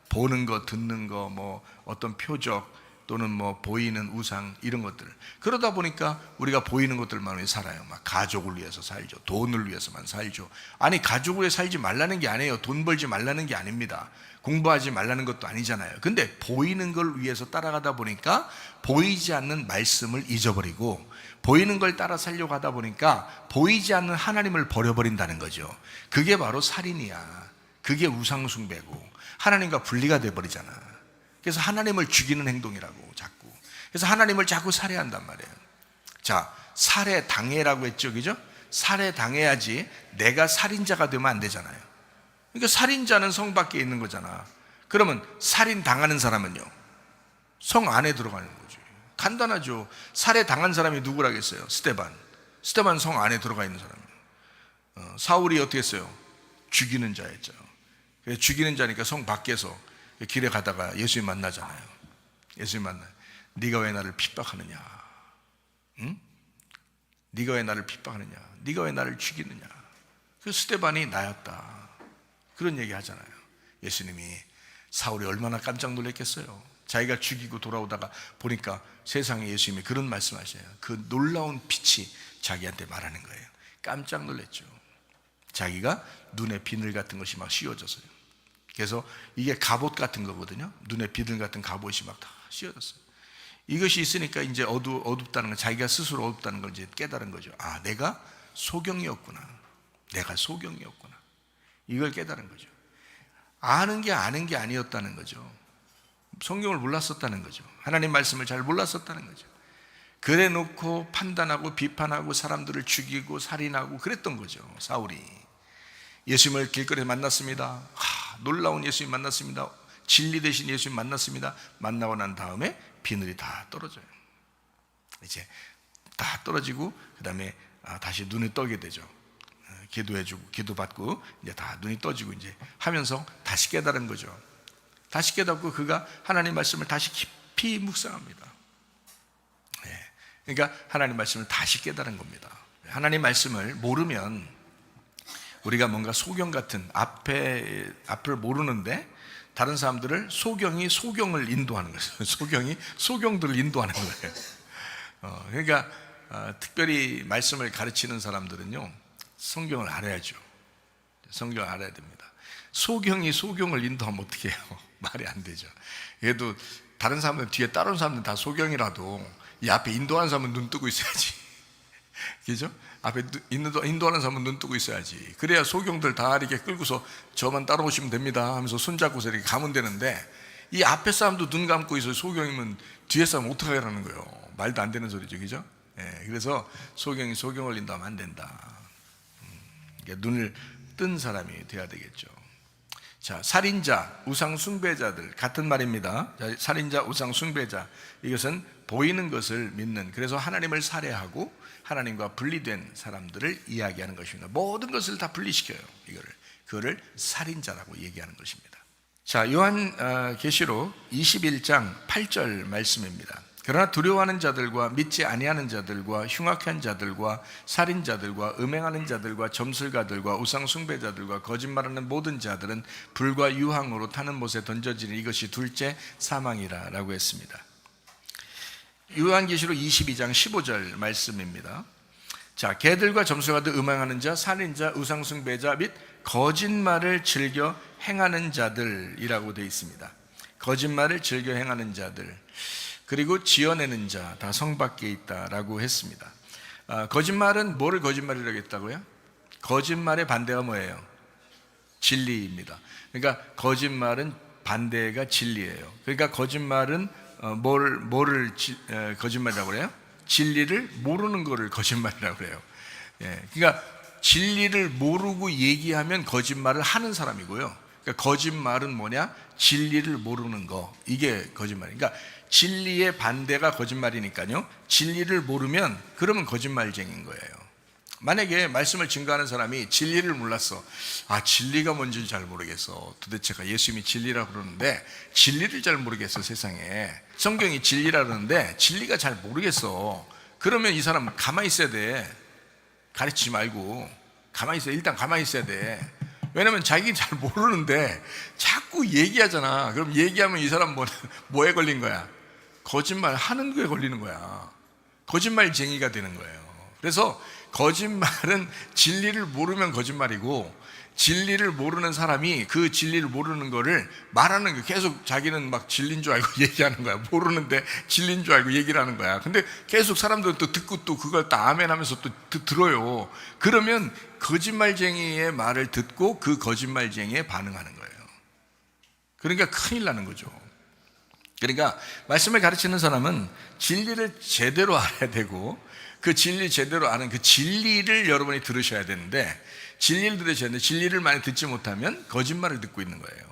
보는 거, 듣는 거, 뭐 어떤 표적 또는 뭐 보이는 우상 이런 것들. 그러다 보니까 우리가 보이는 것들만 살아요. 막 가족을 위해서 살죠. 돈을 위해서만 살죠. 아니, 가족을 위해 살지 말라는 게 아니에요. 돈 벌지 말라는 게 아닙니다. 공부하지 말라는 것도 아니잖아요. 근데 보이는 걸 위해서 따라가다 보니까 보이지 않는 말씀을 잊어버리고 보이는 걸 따라 살려고 하다 보니까 보이지 않는 하나님을 버려버린다는 거죠. 그게 바로 살인이야. 그게 우상숭배고 하나님과 분리가 돼버리잖아. 그래서 하나님을 죽이는 행동이라고 자꾸. 그래서 하나님을 자꾸 살해한단 말이에요. 자, 살해당해라고 했죠, 그죠? 살해당해야지 내가 살인자가 되면 안 되잖아요. 그러니까 살인자는 성 밖에 있는 거잖아. 그러면 살인당하는 사람은요, 성 안에 들어가는 거죠. 간단하죠. 살해당한 사람이 누구라겠어요? 스데반 성 안에 들어가 있는 사람이에요. 사울이 어떻게 했어요? 죽이는 자였죠. 죽이는 자니까 성 밖에서 길에 가다가 예수님 만나잖아요. 예수님 만나요. 네가 왜 나를 핍박하느냐? 응? 네가 왜 나를 핍박하느냐? 네가 왜 나를 죽이느냐? 그 스데반이 나였다. 그런 얘기 하잖아요. 예수님이, 사울이 얼마나 깜짝 놀랐겠어요. 자기가 죽이고 돌아오다가 보니까 세상에 예수님이 그런 말씀하셔요. 그 놀라운 빛이 자기한테 말하는 거예요. 깜짝 놀랐죠. 자기가 눈에 비늘 같은 것이 막 씌워져서요. 그래서 이게 갑옷 같은 거거든요. 눈에 비늘 같은 갑옷이 막 다 씌어졌어요. 이것이 있으니까 이제 어둡다는 거, 자기가 스스로 어둡다는 걸 이제 깨달은 거죠. 아, 내가 소경이었구나. 내가 소경이었구나. 이걸 깨달은 거죠. 아는 게 아니었다는 거죠. 성경을 몰랐었다는 거죠. 하나님 말씀을 잘 몰랐었다는 거죠. 그래 놓고 판단하고 비판하고 사람들을 죽이고 살인하고 그랬던 거죠. 사울이 예수님을 길거리에 만났습니다. 놀라운 예수님 만났습니다. 진리 되신 예수님 만났습니다. 만나고 난 다음에 비늘이 다 떨어져요. 이제 다 떨어지고 그 다음에 다시 눈이 떠게 되죠. 기도해주고 기도받고 이제 다 눈이 떠지고 이제 하면서 다시 깨달은 거죠. 다시 깨닫고 그가 하나님 말씀을 다시 깊이 묵상합니다. 그러니까 하나님 말씀을 다시 깨달은 겁니다. 하나님 말씀을 모르면 우리가 뭔가 소경 같은 앞을 모르는데 다른 사람들을 소경을 인도하는 거예요. 소경이 소경들을 인도하는 거예요. 그러니까 특별히 말씀을 가르치는 사람들은요, 성경을 알아야죠. 성경을 알아야 됩니다. 소경이 소경을 인도하면 어떻게 해요? 말이 안 되죠. 얘도 다른 사람들 뒤에 따르는 사람들은 다 소경이라도 이 앞에 인도하는 사람은 눈 뜨고 있어야지. 그죠? 앞에 인도하는 사람은 눈 뜨고 있어야지. 그래야 소경들 다 이렇게 끌고서 저만 따라오시면 됩니다 하면서 손잡고서 이렇게 가면 되는데, 이 앞에 사람도 눈 감고 있어 소경이면 뒤에 사람 어떻게 하라는 거예요? 말도 안 되는 소리죠. 그죠? 그래서 소경이 소경을 인도하면 안 된다. 눈을 뜬 사람이 돼야 되겠죠. 자, 살인자, 우상 숭배자들 같은 말입니다. 자, 살인자, 우상 숭배자, 이것은 보이는 것을 믿는, 그래서 하나님을 살해하고 하나님과 분리된 사람들을 이야기하는 것입니다. 모든 것을 다 분리시켜요. 그거를 살인자라고 얘기하는 것입니다. 자, 요한계시록 21장 8절 말씀입니다. 그러나 두려워하는 자들과 믿지 아니하는 자들과 흉악한 자들과 살인자들과 음행하는 자들과 점술가들과 우상 숭배자들과 거짓말하는 모든 자들은 불과 유황으로 타는 못에 던져지는 이것이 둘째 사망이라 라고 했습니다. 요한계시록 22장 15절 말씀입니다. 자, 개들과 점술가들, 음행하는 자, 살인자, 우상 숭배자 및 거짓말을 즐겨 행하는 자들이라고 되어 있습니다. 거짓말을 즐겨 행하는 자들, 그리고 지어내는 자 다 성 밖에 있다라고 했습니다. 거짓말은 뭐를 거짓말이라고 했다고요? 거짓말의 반대가 뭐예요? 진리입니다. 그러니까 거짓말은 반대가 진리예요. 그러니까 거짓말은 뭐를 거짓말이라고 그래요? 진리를 모르는 거를 거짓말이라고 그래요. 그러니까 진리를 모르고 얘기하면 거짓말을 하는 사람이고요. 그러니까 거짓말은 뭐냐? 진리를 모르는 거, 이게 거짓말이에요. 그러니까 진리의 반대가 거짓말이니까요. 진리를 모르면 그러면 거짓말쟁이인 거예요. 만약에 말씀을 증거하는 사람이 진리를 몰랐어. 진리가 뭔지 잘 모르겠어. 도대체가 예수님이 진리라고 그러는데 진리를 잘 모르겠어. 세상에 성경이 진리라 그러는데 진리가 잘 모르겠어. 그러면 이 사람 가만히 있어야 돼. 가르치지 말고 가만히 있어야 돼. 일단 가만히 있어야 돼. 왜냐면 자기 잘 모르는데 자꾸 얘기하잖아. 그럼 얘기하면 이 사람 뭐에 걸린 거야? 거짓말 하는 거에 걸리는 거야. 거짓말쟁이가 되는 거예요. 그래서 거짓말은 진리를 모르면 거짓말이고, 진리를 모르는 사람이 그 진리를 모르는 거를 말하는 거, 계속 자기는 막 진리인 줄 알고 얘기하는 거야. 모르는데 진리인 줄 알고 얘기를 하는 거야. 근데 계속 사람들은 또 듣고 또 그걸 또 아멘 하면서 또 들어요. 그러면 거짓말쟁이의 말을 듣고 그 거짓말쟁이에 반응하는 거예요. 그러니까 큰일 나는 거죠. 그러니까 말씀을 가르치는 사람은 진리를 제대로 알아야 되고, 그 진리 제대로 아는 그 진리를 여러분이 들으셔야 되는데, 진리를 들으셔야 되는데 진리를 많이 듣지 못하면 거짓말을 듣고 있는 거예요.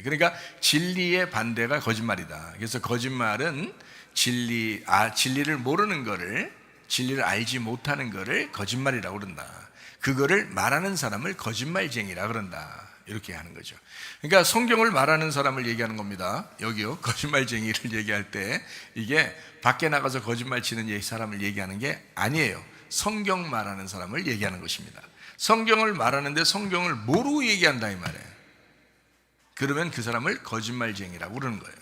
그러니까 진리의 반대가 거짓말이다. 그래서 거짓말은 진리를 모르는 거를, 진리를 알지 못하는 거를 거짓말이라고 그런다. 그거를 말하는 사람을 거짓말쟁이라 그런다. 이렇게 하는 거죠. 그러니까 성경을 말하는 사람을 얘기하는 겁니다. 여기요, 거짓말쟁이를 얘기할 때 이게 밖에 나가서 거짓말 치는 사람을 얘기하는 게 아니에요. 성경 말하는 사람을 얘기하는 것입니다. 성경을 말하는데 성경을 모르고 얘기한다 이 말이에요. 그러면 그 사람을 거짓말쟁이라고 그러는 거예요.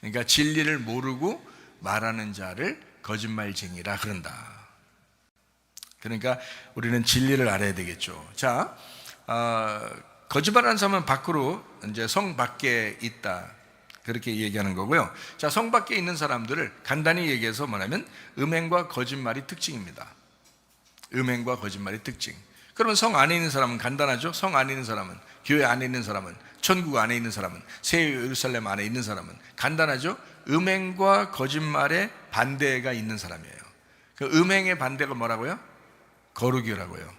그러니까 진리를 모르고 말하는 자를 거짓말쟁이라 그런다. 그러니까 우리는 진리를 알아야 되겠죠. 자, 거짓말하는 사람은 밖으로, 이제 성 밖에 있다. 그렇게 얘기하는 거고요. 자, 성 밖에 있는 사람들을 간단히 얘기해서 뭐냐면 음행과 거짓말이 특징입니다. 음행과 거짓말이 특징. 그러면 성 안에 있는 사람은 간단하죠. 성 안에 있는 사람은, 교회 안에 있는 사람은, 천국 안에 있는 사람은, 새 예루살렘 안에 있는 사람은 간단하죠. 음행과 거짓말의 반대가 있는 사람이에요. 그 음행의 반대가 뭐라고요? 거룩이라고요.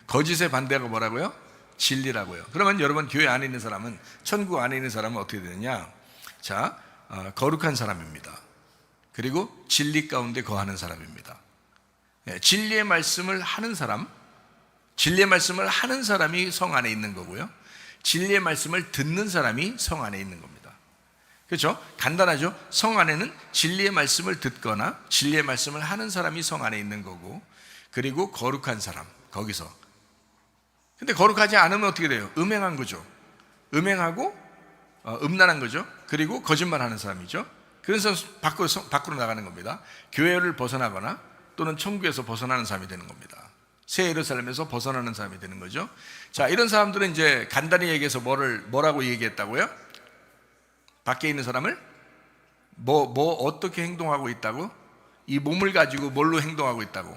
거짓의 반대가 뭐라고요? 진리라고요. 그러면 여러분 교회 안에 있는 사람은, 천국 안에 있는 사람은 어떻게 되느냐? 자, 거룩한 사람입니다. 그리고 진리 가운데 거하는 사람입니다. 진리의 말씀을 하는 사람, 진리의 말씀을 하는 사람이 성 안에 있는 거고요. 진리의 말씀을 듣는 사람이 성 안에 있는 겁니다. 그렇죠? 간단하죠? 성 안에는 진리의 말씀을 듣거나 진리의 말씀을 하는 사람이 성 안에 있는 거고, 그리고 거룩한 사람, 거기서. 근데 거룩하지 않으면 어떻게 돼요? 음행한 거죠. 음행하고 음란한 거죠. 그리고 거짓말하는 사람이죠. 그래서 밖으로 나가는 겁니다. 교회를 벗어나거나 또는 천국에서 벗어나는 사람이 되는 겁니다. 새 예루살렘에서 벗어나는 사람이 되는 거죠. 자, 이런 사람들은 이제 간단히 얘기해서 뭐라고 얘기했다고요? 밖에 있는 사람을 어떻게 행동하고 있다고? 이 몸을 가지고 뭘로 행동하고 있다고?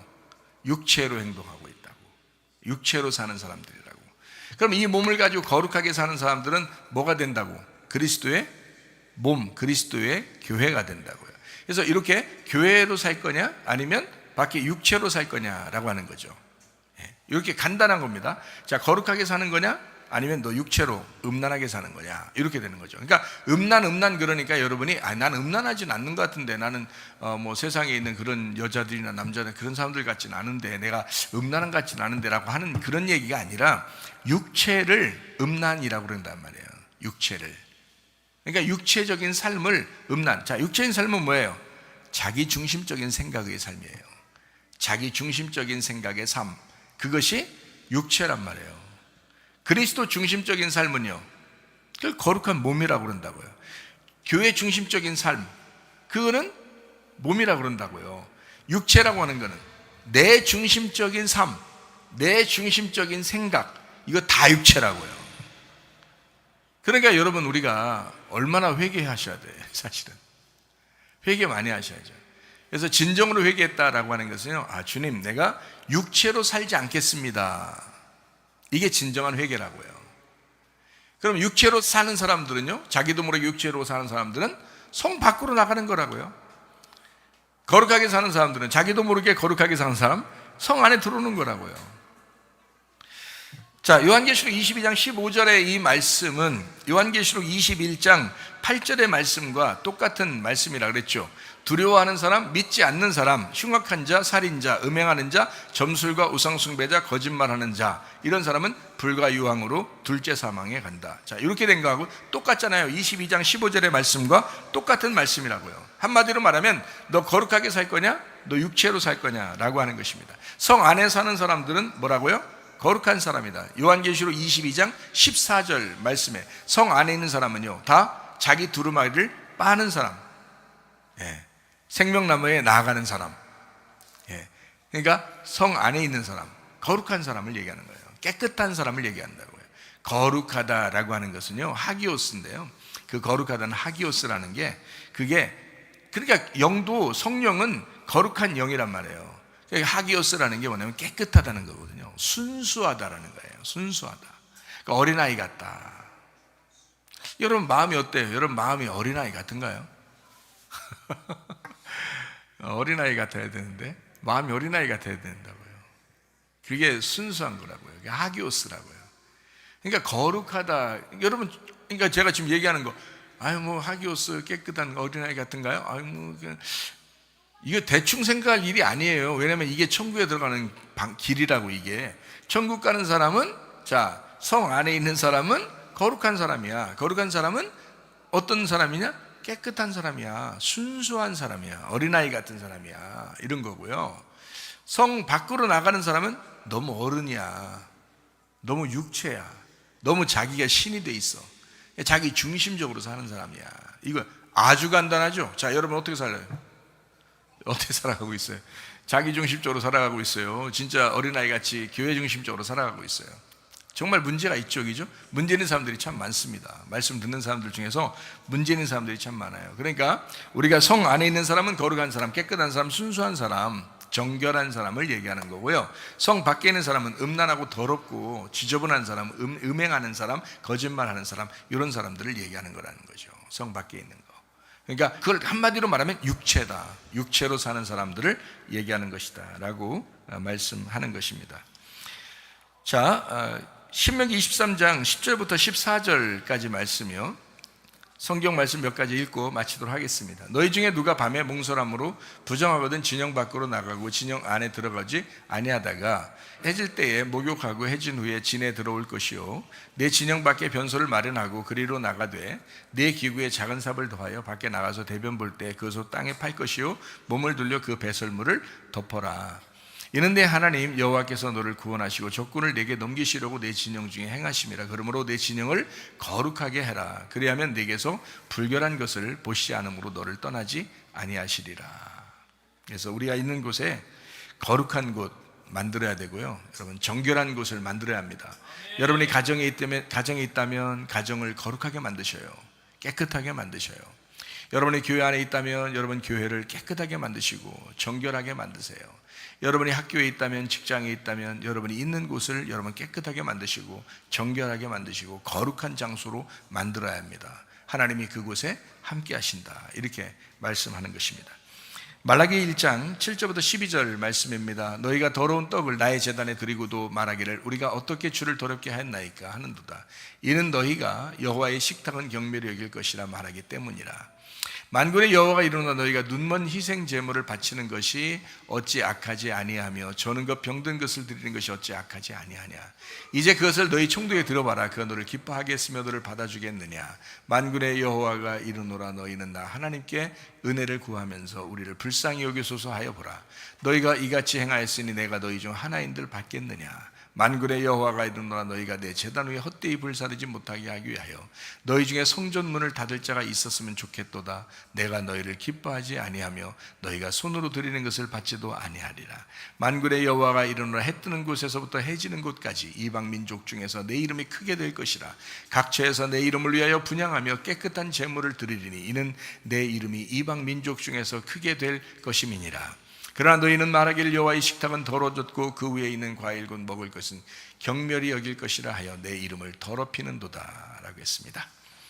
육체로 행동하고 있다고. 육체로 사는 사람들이라고. 그럼 이 몸을 가지고 거룩하게 사는 사람들은 뭐가 된다고? 그리스도의 몸, 그리스도의 교회가 된다고요. 그래서 이렇게 교회로 살 거냐 아니면 밖에 육체로 살 거냐라고 하는 거죠. 이렇게 간단한 겁니다. 자, 거룩하게 사는 거냐 아니면 너 육체로 음란하게 사는 거냐, 이렇게 되는 거죠. 그러니까 음란 그러니까 여러분이 난 음란하진 않는 것 같은데, 나는 뭐 세상에 있는 그런 여자들이나 남자들 그런 사람들 같진 않은데, 내가 음란한 것 같진 않은데 라고 하는 그런 얘기가 아니라 육체를 음란이라고 그런단 말이에요. 육체를. 그러니까 육체적인 삶을 음란. 자, 육체적인 삶은 뭐예요? 자기 중심적인 생각의 삶이에요. 자기 중심적인 생각의 삶, 그것이 육체란 말이에요. 그리스도 중심적인 삶은요, 그걸 거룩한 몸이라고 그런다고요. 교회 중심적인 삶, 그거는 몸이라고 그런다고요. 육체라고 하는 거는 내 중심적인 삶, 내 중심적인 생각, 이거 다 육체라고요. 그러니까 여러분, 우리가 얼마나 회개하셔야 돼요. 사실은 회개 많이 하셔야죠. 그래서 진정으로 회개했다라고 하는 것은요, 주님, 내가 육체로 살지 않겠습니다. 이게 진정한 회개라고요. 그럼 육체로 사는 사람들은요, 자기도 모르게 육체로 사는 사람들은 성 밖으로 나가는 거라고요. 거룩하게 사는 사람들은 자기도 모르게 거룩하게 사는 사람, 성 안에 들어오는 거라고요. 자, 요한계시록 22장 15절의 이 말씀은 요한계시록 21장 8절의 말씀과 똑같은 말씀이라 그랬죠. 두려워하는 사람, 믿지 않는 사람, 흉악한 자, 살인자, 음행하는 자, 점술과 우상숭배자, 거짓말하는 자, 이런 사람은 불과 유황으로 둘째 사망에 간다. 자, 이렇게 된 거하고 똑같잖아요. 22장 15절의 말씀과 똑같은 말씀이라고요. 한마디로 말하면 너 거룩하게 살 거냐? 너 육체로 살 거냐? 라고 하는 것입니다. 성 안에 사는 사람들은 뭐라고요? 거룩한 사람이다. 요한계시록 22장 14절 말씀에 성 안에 있는 사람은요, 다 자기 두루마리를 빠는 사람, 생명나무에 나아가는 사람, 그러니까 성 안에 있는 사람, 거룩한 사람을 얘기하는 거예요. 깨끗한 사람을 얘기한다고요. 거룩하다라고 하는 것은요, 하기오스인데요, 그 거룩하다는 하기오스라는 게, 그게 그러니까 영도, 성령은 거룩한 영이란 말이에요. 하기오스라는 게 뭐냐면 깨끗하다는 거거든요. 순수하다라는 거예요. 순수하다. 그러니까 어린아이 같다. 여러분 마음이 어때요? 여러분 마음이 어린아이 같은가요? 어린아이 같아야 되는데 마음이 어린아이 같아야 된다고요. 그게 순수한 거라고요. 그게 하기오스라고요. 그러니까 거룩하다. 여러분, 그러니까 제가 지금 얘기하는 거, 뭐 하기오스 깨끗한 어린아이 같은가요? 이거 대충 생각할 일이 아니에요. 왜냐하면 이게 천국에 들어가는 길이라고. 이게 천국 가는 사람은, 자, 성 안에 있는 사람은 거룩한 사람이야. 거룩한 사람은 어떤 사람이냐? 깨끗한 사람이야. 순수한 사람이야. 어린아이 같은 사람이야. 이런 거고요. 성 밖으로 나가는 사람은 너무 어른이야. 너무 육체야. 너무 자기가 신이 돼 있어. 자기 중심적으로 사는 사람이야. 이거 아주 간단하죠. 자, 여러분 어떻게 살아요? 어떻게 살아가고 있어요? 자기 중심적으로 살아가고 있어요. 진짜 어린아이 같이 교회 중심적으로 살아가고 있어요. 정말 문제가 있죠, 그죠? 문제 있는 사람들이 참 많습니다. 말씀 듣는 사람들 중에서 문제 있는 사람들이 참 많아요. 그러니까 우리가 성 안에 있는 사람은 거룩한 사람, 깨끗한 사람, 순수한 사람, 정결한 사람을 얘기하는 거고요. 성 밖에 있는 사람은 음란하고 더럽고 지저분한 사람, 음행하는 사람, 거짓말하는 사람, 이런 사람들을 얘기하는 거라는 거죠. 성 밖에 있는 거. 그러니까 그걸 한마디로 말하면 육체다. 육체로 사는 사람들을 얘기하는 것이다 라고 말씀하는 것입니다. 자, 신명기 23장 10절부터 14절까지 말씀이요. 성경 말씀 몇 가지 읽고 마치도록 하겠습니다. 너희 중에 누가 밤에 몽설함으로 부정하거든 진영 밖으로 나가고 진영 안에 들어가지 아니하다가 해질 때에 목욕하고 해진 후에 진에 들어올 것이요 내 진영 밖에 변소를 마련하고 그리로 나가되 내 기구에 작은 삽을 더하여 밖에 나가서 대변 볼 때 그것을 땅에 팔 것이요 몸을 돌려 그 배설물을 덮어라. 이는 내 하나님 여호와께서 너를 구원하시고 적군을 내게 넘기시려고 내 진영 중에 행하심이라. 그러므로 내 진영을 거룩하게 해라. 그리하면 내게서 불결한 것을 보시지 않으므로 너를 떠나지 아니하시리라. 그래서 우리가 있는 곳에 거룩한 곳 만들어야 되고요. 여러분 정결한 곳을 만들어야 합니다. 여러분이 가정에 있다면 가정을 거룩하게 만드셔요. 깨끗하게 만드셔요. 여러분이 교회 안에 있다면 여러분 교회를 깨끗하게 만드시고 정결하게 만드세요. 여러분이 학교에 있다면 직장에 있다면 여러분이 있는 곳을 여러분 깨끗하게 만드시고 정결하게 만드시고 거룩한 장소로 만들어야 합니다. 하나님이 그곳에 함께 하신다 이렇게 말씀하는 것입니다. 말라기 1장 7절부터 12절 말씀입니다. 너희가 더러운 떡을 나의 제단에 드리고도 말하기를 우리가 어떻게 주를 더럽게 하였나이까 하는도다. 이는 너희가 여호와의 식탁은 경멸히 여길 것이라 말하기 때문이라. 만군의 여호와가 이르노라 너희가 눈먼 희생 제물을 바치는 것이 어찌 악하지 아니하며 저는 것 병든 것을 드리는 것이 어찌 악하지 아니하냐. 이제 그것을 너희 총독에 들어봐라. 그가 너를 기뻐하게 했으며 너를 받아주겠느냐. 만군의 여호와가 이르노라 너희는 나 하나님께 은혜를 구하면서 우리를 불쌍히 여기소서 하여 보라. 너희가 이같이 행하였으니 내가 너희 중 하나인들 받겠느냐. 만군의 여호와가 이르노라 너희가 내 제단 위에 헛되이 불사르지 못하게 하기 위하여 너희 중에 성전 문을 닫을 자가 있었으면 좋겠도다. 내가 너희를 기뻐하지 아니하며 너희가 손으로 드리는 것을 받지도 아니하리라. 만군의 여호와가 이르노라 해 뜨는 곳에서부터 해 지는 곳까지 이방 민족 중에서 내 이름이 크게 될 것이라. 각처에서 내 이름을 위하여 분향하며 깨끗한 제물을 드리리니 이는 내 이름이 이방 민족 중에서 크게 될 것임이니라. 그러나 너희는 말하기를 여호와의 식탁은 더러워졌고 그 위에 있는 과일 곧 먹을 것은 경멸히 여길 것이라 하여 내 이름을 더럽히는도다 라고 했습니다.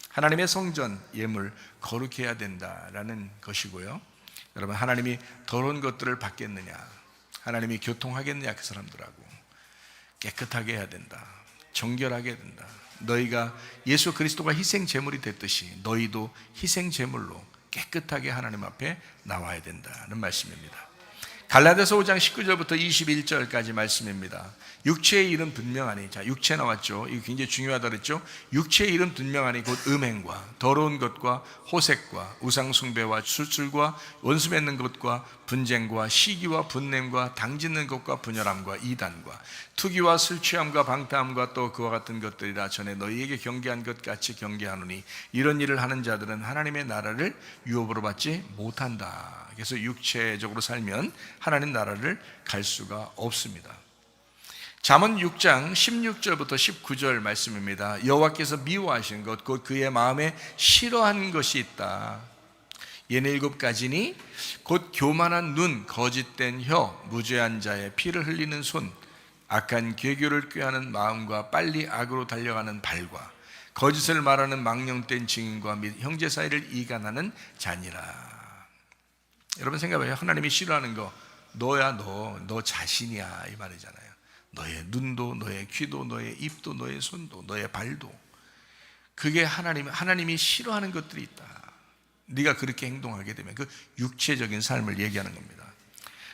하나님의 성전 예물 거룩해야 된다라는 것이고요. 여러분 하나님이 더러운 것들을 받겠느냐, 하나님이 교통하겠느냐, 그 사람들하고 깨끗하게 해야 된다, 정결하게 해야 된다. 너희가 예수 그리스도가 희생 제물이 됐듯이 너희도 희생 제물로 깨끗하게 하나님 앞에 나와야 된다는 말씀입니다. 갈라디아서 5장 19절부터 21절까지 말씀입니다. 육체의 일은 분명하니, 자 육체 나왔죠. 이거 굉장히 중요하다 그랬죠. 육체의 일은 분명하니 곧 음행과 더러운 것과 호색과 우상 숭배와 술술과 원수 맺는 것과 분쟁과 시기와 분냄과 당짓는 것과 분열함과 이단과 투기와 술 취함과 방탕함과 또 그와 같은 것들이라. 전에 너희에게 경계한 것 같이 경계하노니 이런 일을 하는 자들은 하나님의 나라를 유업으로 받지 못한다. 그래서 육체적으로 살면 하나님 나라를 갈 수가 없습니다. 잠언 6장 16절부터 19절 말씀입니다. 여호와께서 미워하신 것 곧 그의 마음에 싫어한 것이 있다. 얘네 7가지니 곧 교만한 눈, 거짓된 혀, 무죄한 자의 피를 흘리는 손, 악한 괴교를 꾀하는 마음과 빨리 악으로 달려가는 발과 거짓을 말하는 망령된 증인과 및 형제 사이를 이간하는 자니라. 여러분 생각해봐요. 하나님이 싫어하는 거 너야, 너 자신이야 이 말이잖아요. 너의 눈도, 너의 귀도, 너의 입도, 너의 손도, 너의 발도. 그게 하나님이 싫어하는 것들이 있다. 네가 그렇게 행동하게 되면 그 육체적인 삶을 얘기하는 겁니다.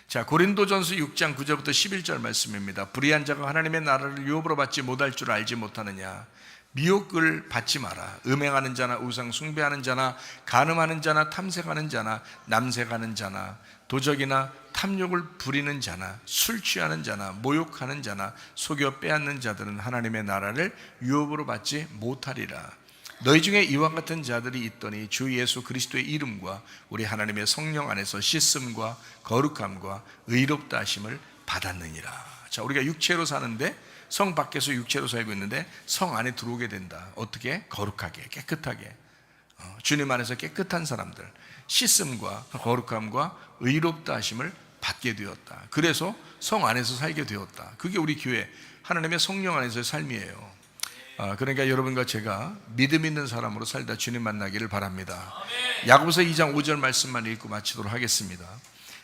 자, 고린도전서 6장 9절부터 11절 말씀입니다. 불의한 자가 하나님의 나라를 유업으로 받지 못할 줄 알지 못하느냐. 미혹을 받지 마라. 음행하는 자나 우상 숭배하는 자나 간음하는 자나 탐색하는 자나 남색하는 자나 도적이나 탐욕을 부리는 자나 술 취하는 자나 모욕하는 자나 속여 빼앗는 자들은 하나님의 나라를 유업으로 받지 못하리라. 너희 중에 이와 같은 자들이 있더니 주 예수 그리스도의 이름과 우리 하나님의 성령 안에서 씻음과 거룩함과 의롭다 하심을 받았느니라. 자, 우리가 육체로 사는데 성 밖에서 육체로 살고 있는데 성 안에 들어오게 된다. 어떻게? 거룩하게, 깨끗하게. 주님 안에서 깨끗한 사람들, 씻음과 거룩함과 의롭다 하심을 받게 되었다. 그래서 성 안에서 살게 되었다. 그게 우리 교회 하나님의 성령 안에서의 삶이에요. 그러니까 여러분과 제가 믿음 있는 사람으로 살다 주님 만나기를 바랍니다. 야고보서 2장 5절 말씀만 읽고 마치도록 하겠습니다.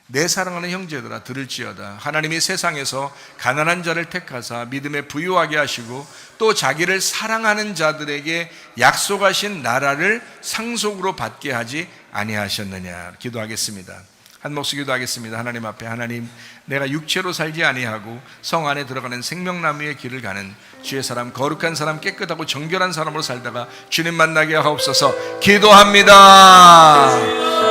내 사랑하는 형제들아 들을지어다. 하나님이 세상에서 가난한 자를 택하사 믿음에 부유하게 하시고 또 자기를 사랑하는 자들에게 약속하신 나라를 상속으로 받게 하지 아니하셨느냐. 기도하겠습니다. 한 목소리 기도하겠습니다. 하나님 앞에, 하나님, 내가 육체로 살지 아니하고 성 안에 들어가는 생명나무의 길을 가는 주의 사람, 거룩한 사람, 깨끗하고 정결한 사람으로 살다가 주님 만나게 하옵소서. 기도합니다.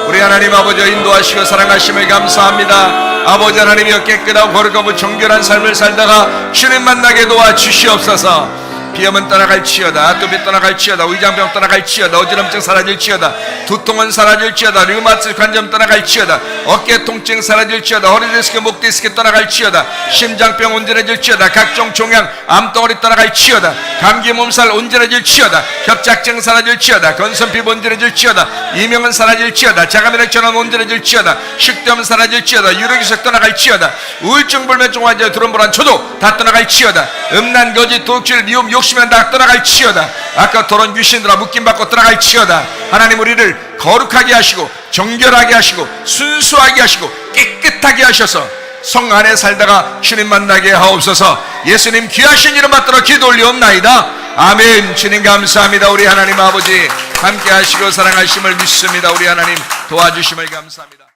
우리 하나님 아버지 인도하시고 사랑하심을 감사합니다. 아버지 하나님이여, 깨끗하고 거룩하고 정결한 삶을 살다가 주님 만나게 도와주시옵소서. 비염은 떠나갈지어다, 뚜비 떠나갈지어다, 위장병 떠나갈지어다, 어지럼증 사라질지어다, 두통은 사라질지어다, 류마티스 관절 떠나갈지어다, 어깨 통증 사라질지어다, 허리 디스크, 목 디스크 떠나갈지어다, 심장병 온전해질지어다, 각종 종양, 암덩어리 떠나갈지어다, 감기 몸살 온전해질지어다, 협착증 사라질지어다, 건선피부 온전해질지어다, 이명은 사라질지어다, 자가면역질환 온전해질지어다, 식도염 사라질지어다, 유력이석 떠나갈지어다, 우울증, 불면증 환자, 두런불안, 초조 다 떠나갈지어다, 음란, 거짓, 독질, 미움, 욕심은 다 떠나갈지어다, 아까 도런 귀신들아 묶임받고 떠나갈지어다. 하나님 우리를 거룩하게 하시고 정결하게 하시고 순수하게 하시고 깨끗하게 하셔서 성 안에 살다가 주님 만나게 하옵소서. 예수님 귀하신 이름 받들어 기도 올리옵나이다. 아멘. 주님 감사합니다. 우리 하나님 아버지 함께 하시고 사랑하심을 믿습니다. 우리 하나님 도와주심을 감사합니다.